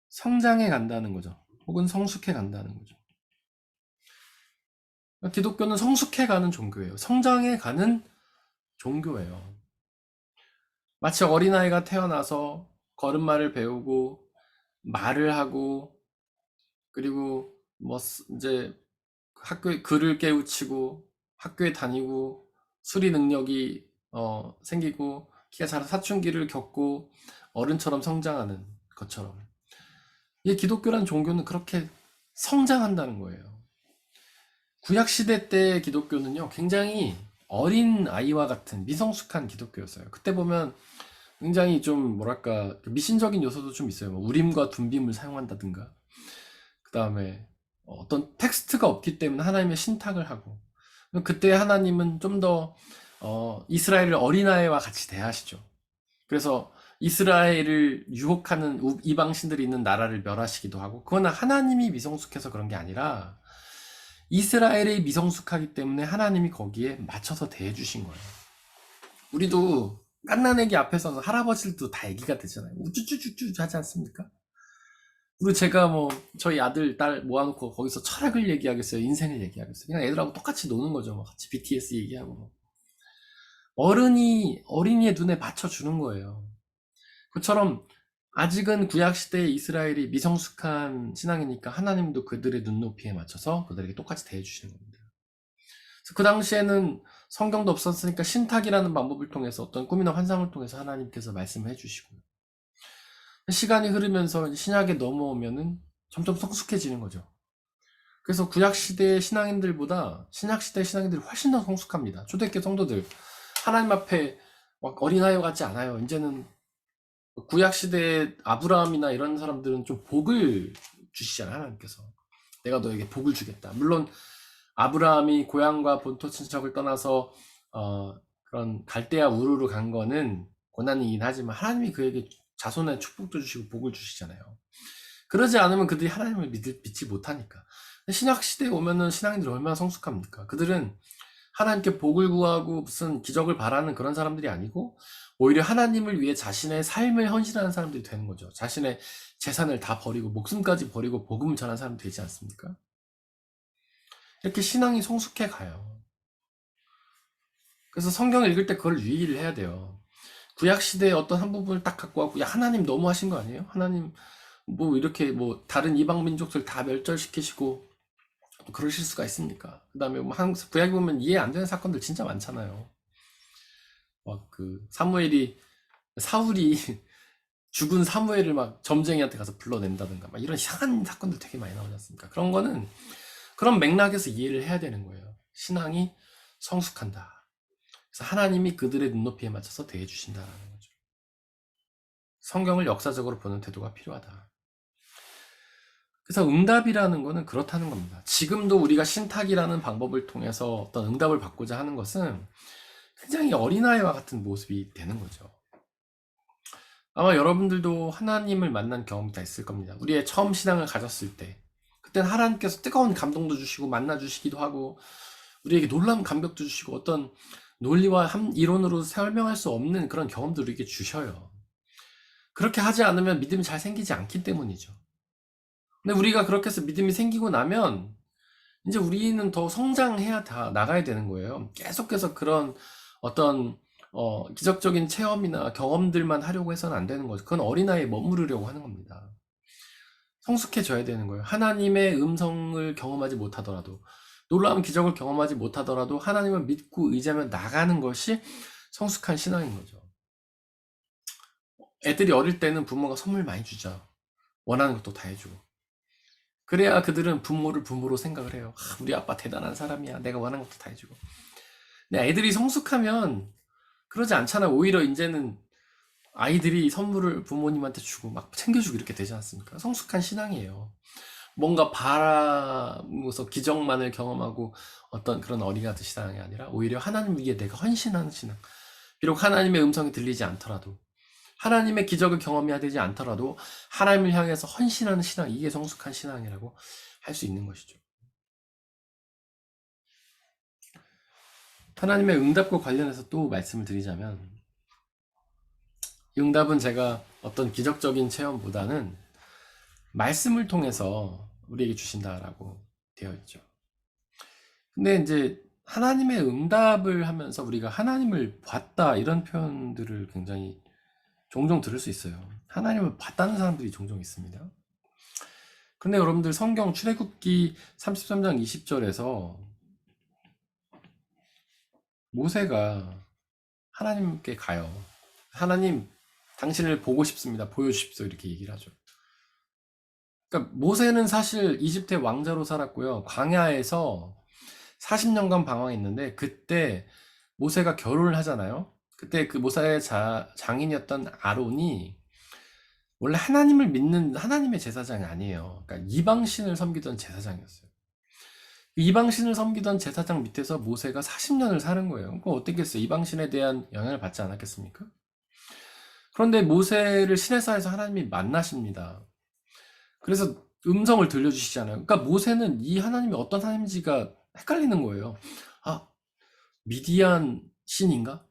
Speaker 1: 성장해 간다는 거죠. 혹은 성숙해 간다는 거죠. 기독교는 성숙해 가는 종교예요. 성장해 가는 종교예요. 마치 어린아이가 태어나서 걸음마를 배우고 말을 하고 그리고 뭐 이제 학교에 글을 깨우치고 학교에 다니고 수리 능력이 생기고 키가 자라 사춘기를 겪고 어른처럼 성장하는 것처럼 이 기독교라는 종교는 그렇게 성장한다는 거예요. 구약시대 때 기독교는요 굉장히 어린 아이와 같은 미성숙한 기독교였어요. 그때 보면 굉장히 좀 뭐랄까 미신적인 요소도 좀 있어요. 뭐 우림과 둔빔을 사용한다든가 그 다음에 어떤 텍스트가 없기 때문에 하나님의 신탁을 하고 그때 하나님은 좀 더 이스라엘을 어린아이와 같이 대하시죠. 그래서 이스라엘을 유혹하는 이방신들이 있는 나라를 멸하시기도 하고 그거는 하나님이 미성숙해서 그런 게 아니라 이스라엘이 미성숙하기 때문에 하나님이 거기에 맞춰서 대해주신 거예요. 우리도 갓난애기 앞에서 할아버지들도 다 애기가 되잖아요. 우쭈쭈쭈쭈 하지 않습니까? 그리고 제가 뭐 저희 아들 딸 모아놓고 거기서 철학을 얘기하겠어요, 인생을 얘기하겠어요. 그냥 애들하고 똑같이 노는 거죠. 뭐 같이 BTS 얘기하고 어린이의 눈에 맞춰주는 거예요. 그처럼 아직은 구약시대의 이스라엘이 미성숙한 신앙이니까 하나님도 그들의 눈높이에 맞춰서 그들에게 똑같이 대해주시는 겁니다. 그래서 그 당시에는 성경도 없었으니까 신탁이라는 방법을 통해서 어떤 꿈이나 환상을 통해서 하나님께서 말씀을 해주시고요. 시간이 흐르면서 신약에 넘어오면은 점점 성숙해지는 거죠. 그래서 구약시대의 신앙인들보다 신약시대의 신앙인들이 훨씬 더 성숙합니다. 초대교회 성도들 하나님 앞에 막 어린아이와 같지 않아요. 이제는 구약시대의 아브라함이나 이런 사람들은 좀 복을 주시잖아요. 하나님께서 내가 너에게 복을 주겠다. 물론 아브라함이 고향과 본토 친척을 떠나서 그런 갈대아 우르로 간 거는 고난이긴 하지만 하나님이 그에게 자손의 축복도 주시고 복을 주시잖아요. 그러지 않으면 그들이 하나님을 믿지 못하니까. 신약시대에 오면은 신앙인들이 얼마나 성숙합니까? 그들은 하나님께 복을 구하고 무슨 기적을 바라는 그런 사람들이 아니고 오히려 하나님을 위해 자신의 삶을 헌신하는 사람들이 되는 거죠. 자신의 재산을 다 버리고 목숨까지 버리고 복음을 전하는 사람이 되지 않습니까? 이렇게 신앙이 성숙해 가요. 그래서 성경을 읽을 때 그걸 유의를 해야 돼요. 구약 시대의 어떤 한 부분을 딱 갖고 와고, 야, 하나님 너무 하신 거 아니에요? 하나님 뭐 이렇게 뭐 다른 이방 민족들 다 멸절시키시고 그러실 수가 있습니까? 그다음에 뭐 한국 구약에 보면 이해 안 되는 사건들 진짜 많잖아요. 막 그 사울이 죽은 사무엘을 막 점쟁이한테 가서 불러낸다든가 막 이런 이상한 사건들 되게 많이 나오지 않습니까? 그런 거는 그런 맥락에서 이해를 해야 되는 거예요. 신앙이 성숙한다. 그래서 하나님이 그들의 눈높이에 맞춰서 대해 주신다라는 거죠. 성경을 역사적으로 보는 태도가 필요하다. 그래서 응답이라는 거는 그렇다는 겁니다. 지금도 우리가 신탁이라는 방법을 통해서 어떤 응답을 받고자 하는 것은 굉장히 어린아이와 같은 모습이 되는 거죠. 아마 여러분들도 하나님을 만난 경험이 다 있을 겁니다. 우리의 처음 신앙을 가졌을 때, 그때는 하나님께서 뜨거운 감동도 주시고 만나 주시기도 하고 우리에게 놀라운 감격도 주시고 어떤 논리와 이론으로 설명할 수 없는 그런 경험들을 우리에게 주셔요. 그렇게 하지 않으면 믿음이 잘 생기지 않기 때문이죠. 근데 우리가 그렇게 해서 믿음이 생기고 나면 이제 우리는 더 성장해야 나가야 되는 거예요. 계속해서 그런 어떤 기적적인 체험이나 경험들만 하려고 해서는 안 되는 거죠. 그건 어린아이에 머무르려고 하는 겁니다. 성숙해져야 되는 거예요. 하나님의 음성을 경험하지 못하더라도, 놀라운 기적을 경험하지 못하더라도 하나님을 믿고 의지하며 나가는 것이 성숙한 신앙인 거죠. 애들이 어릴 때는 부모가 선물 많이 주죠. 원하는 것도 다 해주고. 그래야 그들은 부모를 부모로 생각을 해요. 우리 아빠 대단한 사람이야. 내가 원하는 것도 다 해주고. 근데 애들이 성숙하면 그러지 않잖아요. 오히려 이제는 아이들이 선물을 부모님한테 주고 막 챙겨주고 이렇게 되지 않습니까? 성숙한 신앙이에요. 뭔가 바라면서 기적만을 경험하고 어떤 그런 어린아이들 신앙이 아니라 오히려 하나님 위에 내가 헌신하는 신앙. 비록 하나님의 음성이 들리지 않더라도, 하나님의 기적을 경험해야 되지 않더라도 하나님을 향해서 헌신하는 신앙, 이게 성숙한 신앙이라고 할 수 있는 것이죠. 하나님의 응답과 관련해서 또 말씀을 드리자면, 응답은 제가 어떤 기적적인 체험보다는 말씀을 통해서 우리에게 주신다라고 되어 있죠. 근데 이제 하나님의 응답을 하면서 우리가 하나님을 봤다 이런 표현들을 굉장히 종종 들을 수 있어요. 하나님을 봤다는 사람들이 종종 있습니다. 근데 여러분들 성경 출애굽기 33장 20절에서 모세가 하나님께 가요. 하나님, 당신을 보고 싶습니다. 보여주십시오. 이렇게 얘기를 하죠. 그러니까 모세는 사실 이집트의 왕자로 살았고요. 광야에서 40년간 방황했는데 그때 모세가 결혼을 하잖아요. 그때 그 모세의 장인이었던 아론이 원래 하나님을 믿는 하나님의 제사장이 아니에요. 그러니까 이방신을 섬기던 제사장이었어요. 이방신을 섬기던 제사장 밑에서 모세가 40년을 사는 거예요. 그럼 어떻겠어요? 이방신에 대한 영향을 받지 않았겠습니까? 그런데 모세를 시내사에서 하나님이 만나십니다. 그래서 음성을 들려주시잖아요. 그러니까 모세는 이 하나님이 어떤 하나님인지가 헷갈리는 거예요. 아, 미디안 신인가?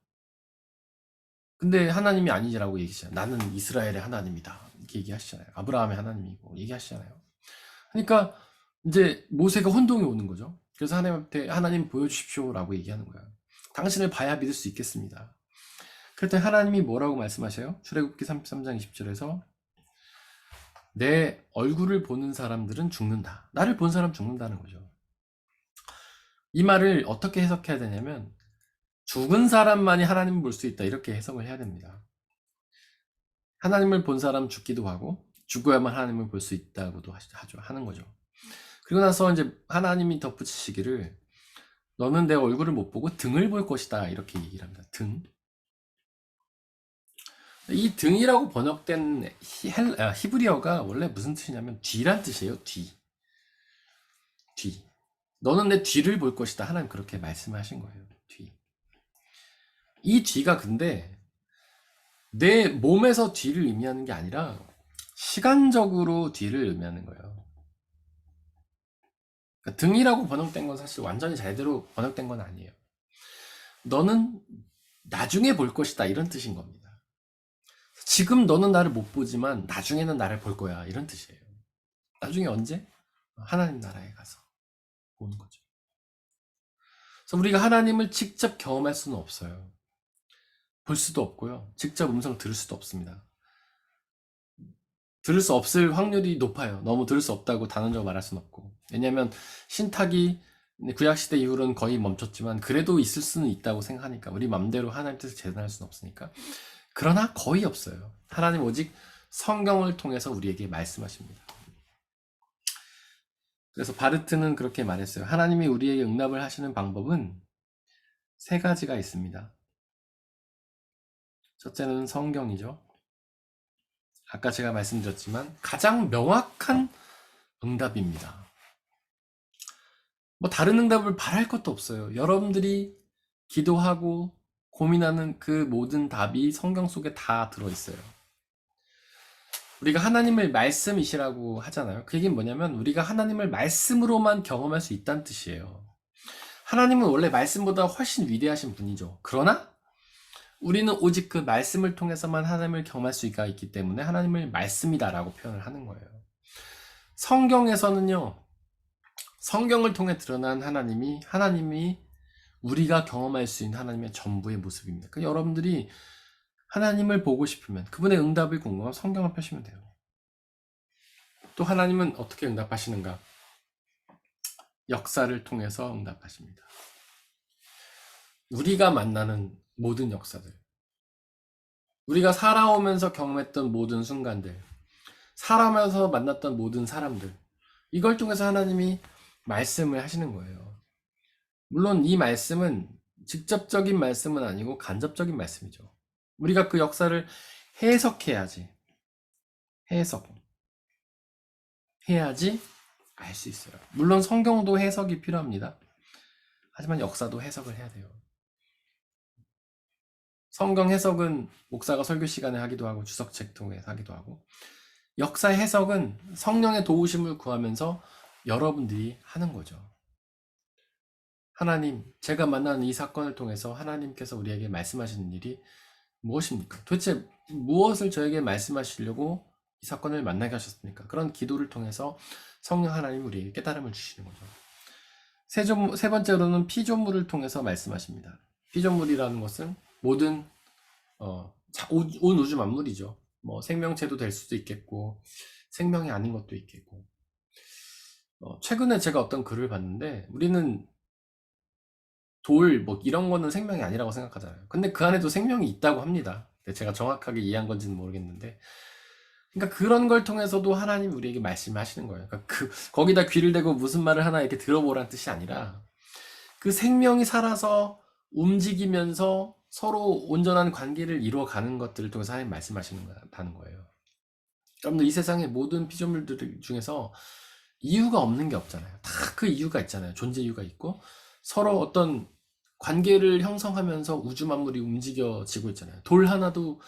Speaker 1: 근데 하나님이 아니라고 얘기하시잖아요. 나는 이스라엘의 하나님이다. 이렇게 얘기하시잖아요. 아브라함의 하나님이고 얘기하시잖아요. 그러니까 이제 모세가 혼동이 오는 거죠. 그래서 하나님한테 하나님 보여주십시오라고 얘기하는 거야. 당신을 봐야 믿을 수 있겠습니다. 그랬더니 하나님이 뭐라고 말씀하셔요? 출애굽기 33장 20절에서 내 얼굴을 보는 사람들은 죽는다. 나를 본 사람 죽는다는 거죠. 이 말을 어떻게 해석해야 되냐면 죽은 사람만이 하나님을 볼 수 있다. 이렇게 해석을 해야 됩니다. 하나님을 본 사람 죽기도 하고 죽어야만 하나님을 볼 수 있다고도 하는 거죠. 그리고 나서 이제 하나님이 덧붙이시기를 너는 내 얼굴을 못 보고 등을 볼 것이다. 이렇게 얘기를 합니다. 등. 이 등이라고 번역된 히브리어가 원래 무슨 뜻이냐면 뒤란 뜻이에요. 뒤. 너는 내 뒤를 볼 것이다. 하나님 그렇게 말씀하신 거예요. 뒤. 이 뒤가 근데 내 몸에서 뒤를 의미하는 게 아니라 시간적으로 뒤를 의미하는 거예요. 그러니까 등이라고 번역된 건 사실 완전히 제대로 번역된 건 아니에요. 너는 나중에 볼 것이다. 이런 뜻인 겁니다. 지금 너는 나를 못 보지만 나중에는 나를 볼 거야. 이런 뜻이에요. 나중에 언제? 하나님 나라에 가서 보는 거죠. 그래서 우리가 하나님을 직접 경험할 수는 없어요. 볼 수도 없고요. 직접 음성을 들을 수도 없습니다. 들을 수 없을 확률이 높아요. 너무 들을 수 없다고 단언적으로 말할 수는 없고. 왜냐하면 신탁이 구약시대 이후로는 거의 멈췄지만 그래도 있을 수는 있다고 생각하니까 우리 맘대로 하나님 뜻을 재단할 수는 없으니까. 그러나 거의 없어요. 하나님 오직 성경을 통해서 우리에게 말씀하십니다. 그래서 바르트는 그렇게 말했어요. 하나님이 우리에게 응답을 하시는 방법은 세 가지가 있습니다. 첫째는 성경이죠. 아까 제가 말씀드렸지만 가장 명확한 응답입니다. 뭐 다른 응답을 바랄 것도 없어요. 여러분들이 기도하고 고민하는 그 모든 답이 성경 속에 다 들어있어요. 우리가 하나님을 말씀이시라고 하잖아요. 그 얘기는 뭐냐면 우리가 하나님을 말씀으로만 경험할 수 있다는 뜻이에요. 하나님은 원래 말씀보다 훨씬 위대하신 분이죠. 그러나 우리는 오직 그 말씀을 통해서만 하나님을 경험할 수가 있기 때문에 하나님을 말씀이다라고 표현을 하는 거예요. 성경에서는요, 성경을 통해 드러난 하나님이 우리가 경험할 수 있는 하나님의 전부의 모습입니다. 그러니까 여러분들이 하나님을 보고 싶으면, 그분의 응답이 궁금하면 성경을 펴시면 돼요. 또 하나님은 어떻게 응답하시는가? 역사를 통해서 응답하십니다. 우리가 만나는 모든 역사들, 우리가 살아오면서 경험했던 모든 순간들, 살아오면서 만났던 모든 사람들, 이걸 통해서 하나님이 말씀을 하시는 거예요. 물론 이 말씀은 직접적인 말씀은 아니고 간접적인 말씀이죠. 우리가 그 역사를 해석해야지 알 수 있어요. 물론 성경도 해석이 필요합니다. 하지만 역사도 해석을 해야 돼요. 성경 해석은 목사가 설교 시간에 하기도 하고 주석책 통해서 하기도 하고, 역사 해석은 성령의 도우심을 구하면서 여러분들이 하는 거죠. 하나님, 제가 만나는 이 사건을 통해서 하나님께서 우리에게 말씀하시는 일이 무엇입니까? 도대체 무엇을 저에게 말씀하시려고 이 사건을 만나게 하셨습니까? 그런 기도를 통해서 성령 하나님 우리에게 깨달음을 주시는 거죠. 세 번째로는 피조물을 통해서 말씀하십니다. 피조물이라는 것은 모든 온 우주 만물이죠. 뭐 생명체도 될 수도 있겠고 생명이 아닌 것도 있겠고. 최근에 제가 어떤 글을 봤는데 우리는 돌 뭐 이런 거는 생명이 아니라고 생각하잖아요. 근데 그 안에도 생명이 있다고 합니다. 제가 정확하게 이해한 건지는 모르겠는데, 그러니까 그런 걸 통해서도 하나님 우리에게 말씀하시는 거예요. 그러니까 거기다 귀를 대고 무슨 말을 하나 이렇게 들어보라는 뜻이 아니라 그 생명이 살아서 움직이면서 서로 온전한 관계를 이루어가는 것들을 통해서 하나님 말씀하시는 거예요. 여러분들 이 세상의 모든 피조물들 중에서 이유가 없는 게 없잖아요. 다 그 이유가 있잖아요. 존재 이유가 있고 서로 어떤 관계를 형성하면서 우주 만물이 움직여지고 있잖아요. 돌 하나도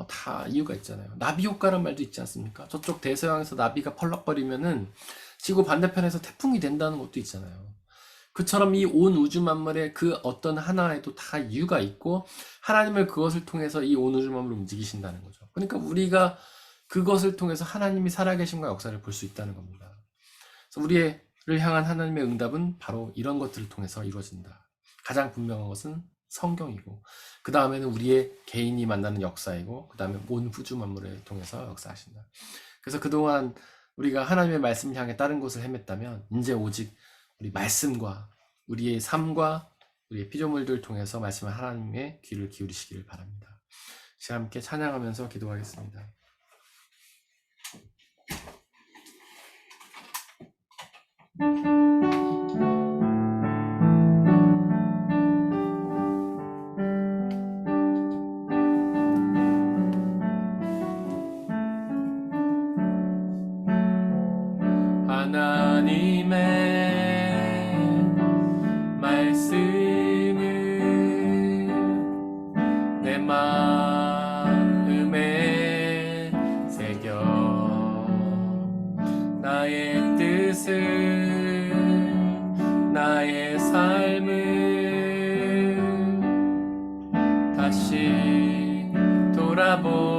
Speaker 1: 다 이유가 있잖아요. 나비 효과란 말도 있지 않습니까? 저쪽 대서양에서 나비가 펄럭거리면은 지구 반대편에서 태풍이 된다는 것도 있잖아요. 그처럼 이 온 우주 만물의 그 어떤 하나에도 다 이유가 있고 하나님을 그것을 통해서 이 온 우주 만물을 움직이신다는 거죠. 그러니까 우리가 그것을 통해서 하나님이 살아계신과 역사를 볼 수 있다는 겁니다. 그래서 우리를 향한 하나님의 응답은 바로 이런 것들을 통해서 이루어진다. 가장 분명한 것은 성경이고, 그 다음에는 우리의 개인이 만나는 역사이고, 그 다음에 온 우주 만물을 통해서 역사하신다. 그래서 그동안 우리가 하나님의 말씀을 향해 다른 곳을 헤맸다면 이제 오직 우리 말씀과 우리의 삶과 우리의 피조물들을 통해서 말씀을 하나님의 귀를 기울이시기를 바랍니다. 제가 함께 찬양하면서 기도하겠습니다. 하나님의 말씀을 내 마음에 새겨 나의 뜻을 나의 삶을 다시 돌아봅니다.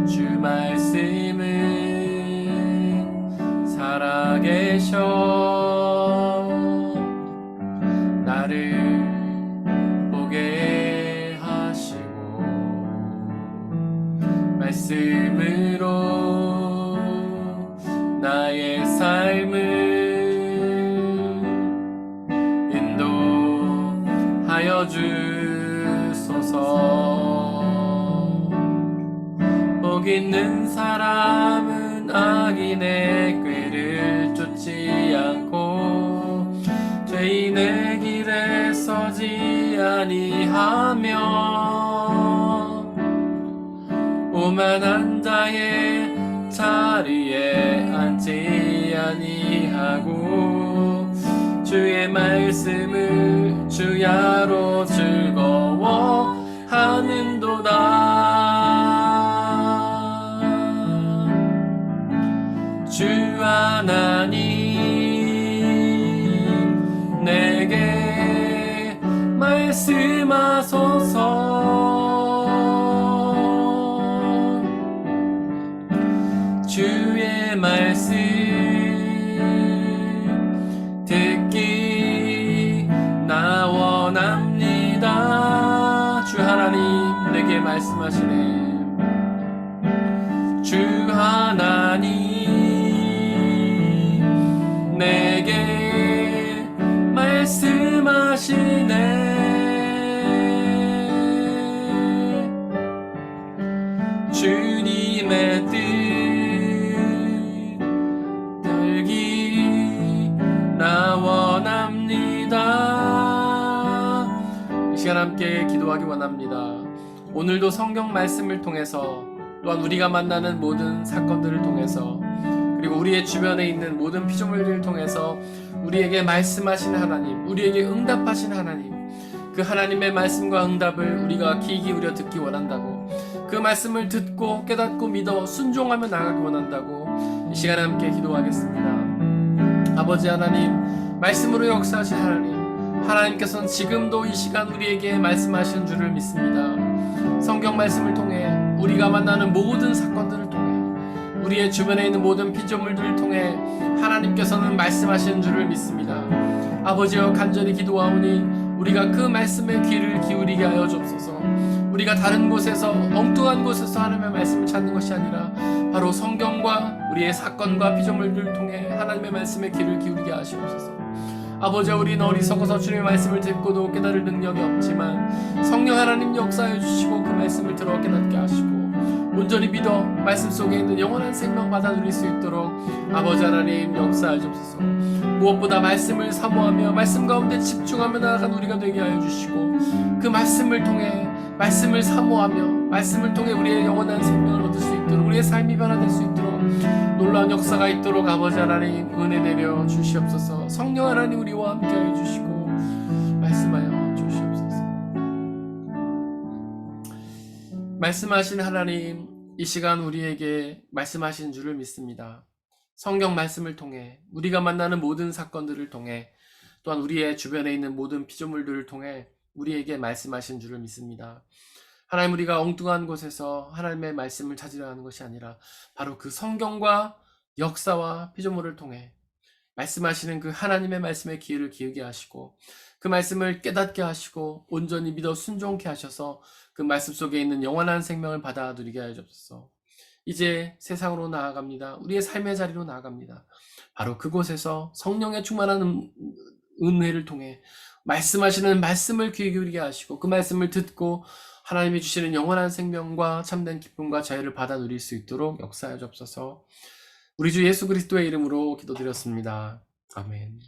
Speaker 1: 주 말씀은 살아계셔 말씀으로 나의 삶을 인도하여 주소서. 복 있는 사람은 악인의 꾀를 쫓지 않고 죄인의 길에 서지 아니하며 오만한 자의 자리에 앉지 아니하고 주의 말씀을 주야로 즐거워하는도다. 주 하나님 내게 말씀하소서. 주의 말씀 듣기 나 원합니다. 주 하나님 내게 말씀하시네. 주 하나님 내게 말씀하시네. 주님의 뜻 들기 나 원합니다. 이 시간 함께 기도하기 원합니다. 오늘도 성경 말씀을 통해서 또한 우리가 만나는 모든 사건들을 통해서 그리고 우리의 주변에 있는 모든 피조물들을 통해서 우리에게 말씀하신 하나님, 우리에게 응답하신 하나님, 그 하나님의 말씀과 응답을 우리가 귀 기울여 듣기 원한다고, 그 말씀을 듣고 깨닫고 믿어 순종하며 나가기 원한다고 이 시간에 함께 기도하겠습니다. 아버지 하나님, 말씀으로 역사하신 하나님, 하나님께서는 지금도 이 시간 우리에게 말씀하시는 줄을 믿습니다. 성경 말씀을 통해 우리가 만나는 모든 사건들을 통해 우리의 주변에 있는 모든 피조물들을 통해 하나님께서는 말씀하시는 줄을 믿습니다. 아버지여 간절히 기도하오니 우리가 그 말씀에 귀를 기울이게 하여 주옵소서. 우리가 다른 곳에서 엉뚱한 곳에서 하나님의 말씀을 찾는 것이 아니라 바로 성경과 우리의 사건과 피조물들을 통해 하나님의 말씀에 귀를 기울이게 하시옵소서. 아버지 우리는 어리석어서 주님의 말씀을 듣고도 깨달을 능력이 없지만 성령 하나님 역사해 주시고 그 말씀을 들어 깨닫게 하시고 온전히 믿어 말씀 속에 있는 영원한 생명 받아 누릴 수 있도록 아버지 하나님 역사해 주옵소서. 무엇보다 말씀을 사모하며 말씀 가운데 집중하며 나아간 우리가 되게 하여 주시고 그 말씀을 통해 말씀을 사모하며 말씀을 통해 우리의 영원한 생명을 얻을 수 있도록 우리의 삶이 변화될 수 있도록 놀라운 역사가 있도록 아버지 하나님 은혜 내려 주시옵소서. 성령 하나님 우리와 함께 해주시고 말씀하여 주시옵소서. 말씀하신 하나님, 이 시간 우리에게 말씀하신 줄을 믿습니다. 성경 말씀을 통해 우리가 만나는 모든 사건들을 통해 또한 우리의 주변에 있는 모든 피조물들을 통해 우리에게 말씀하신 줄을 믿습니다. 하나님, 우리가 엉뚱한 곳에서 하나님의 말씀을 찾으려 하는 것이 아니라 바로 그 성경과 역사와 피조물을 통해 말씀하시는 그 하나님의 말씀에 귀를 기울게 하시고 그 말씀을 깨닫게 하시고 온전히 믿어 순종케 하셔서 그 말씀 속에 있는 영원한 생명을 받아 누리게 하여 주옵소서. 이제 세상으로 나아갑니다. 우리의 삶의 자리로 나아갑니다. 바로 그곳에서 성령의 충만한 은혜를 통해 말씀하시는 말씀을 귀 기울이게 하시고 그 말씀을 듣고 하나님이 주시는 영원한 생명과 참된 기쁨과 자유를 받아 누릴 수 있도록 역사하여 주옵소서. 우리 주 예수 그리스도의 이름으로 기도드렸습니다. 아멘.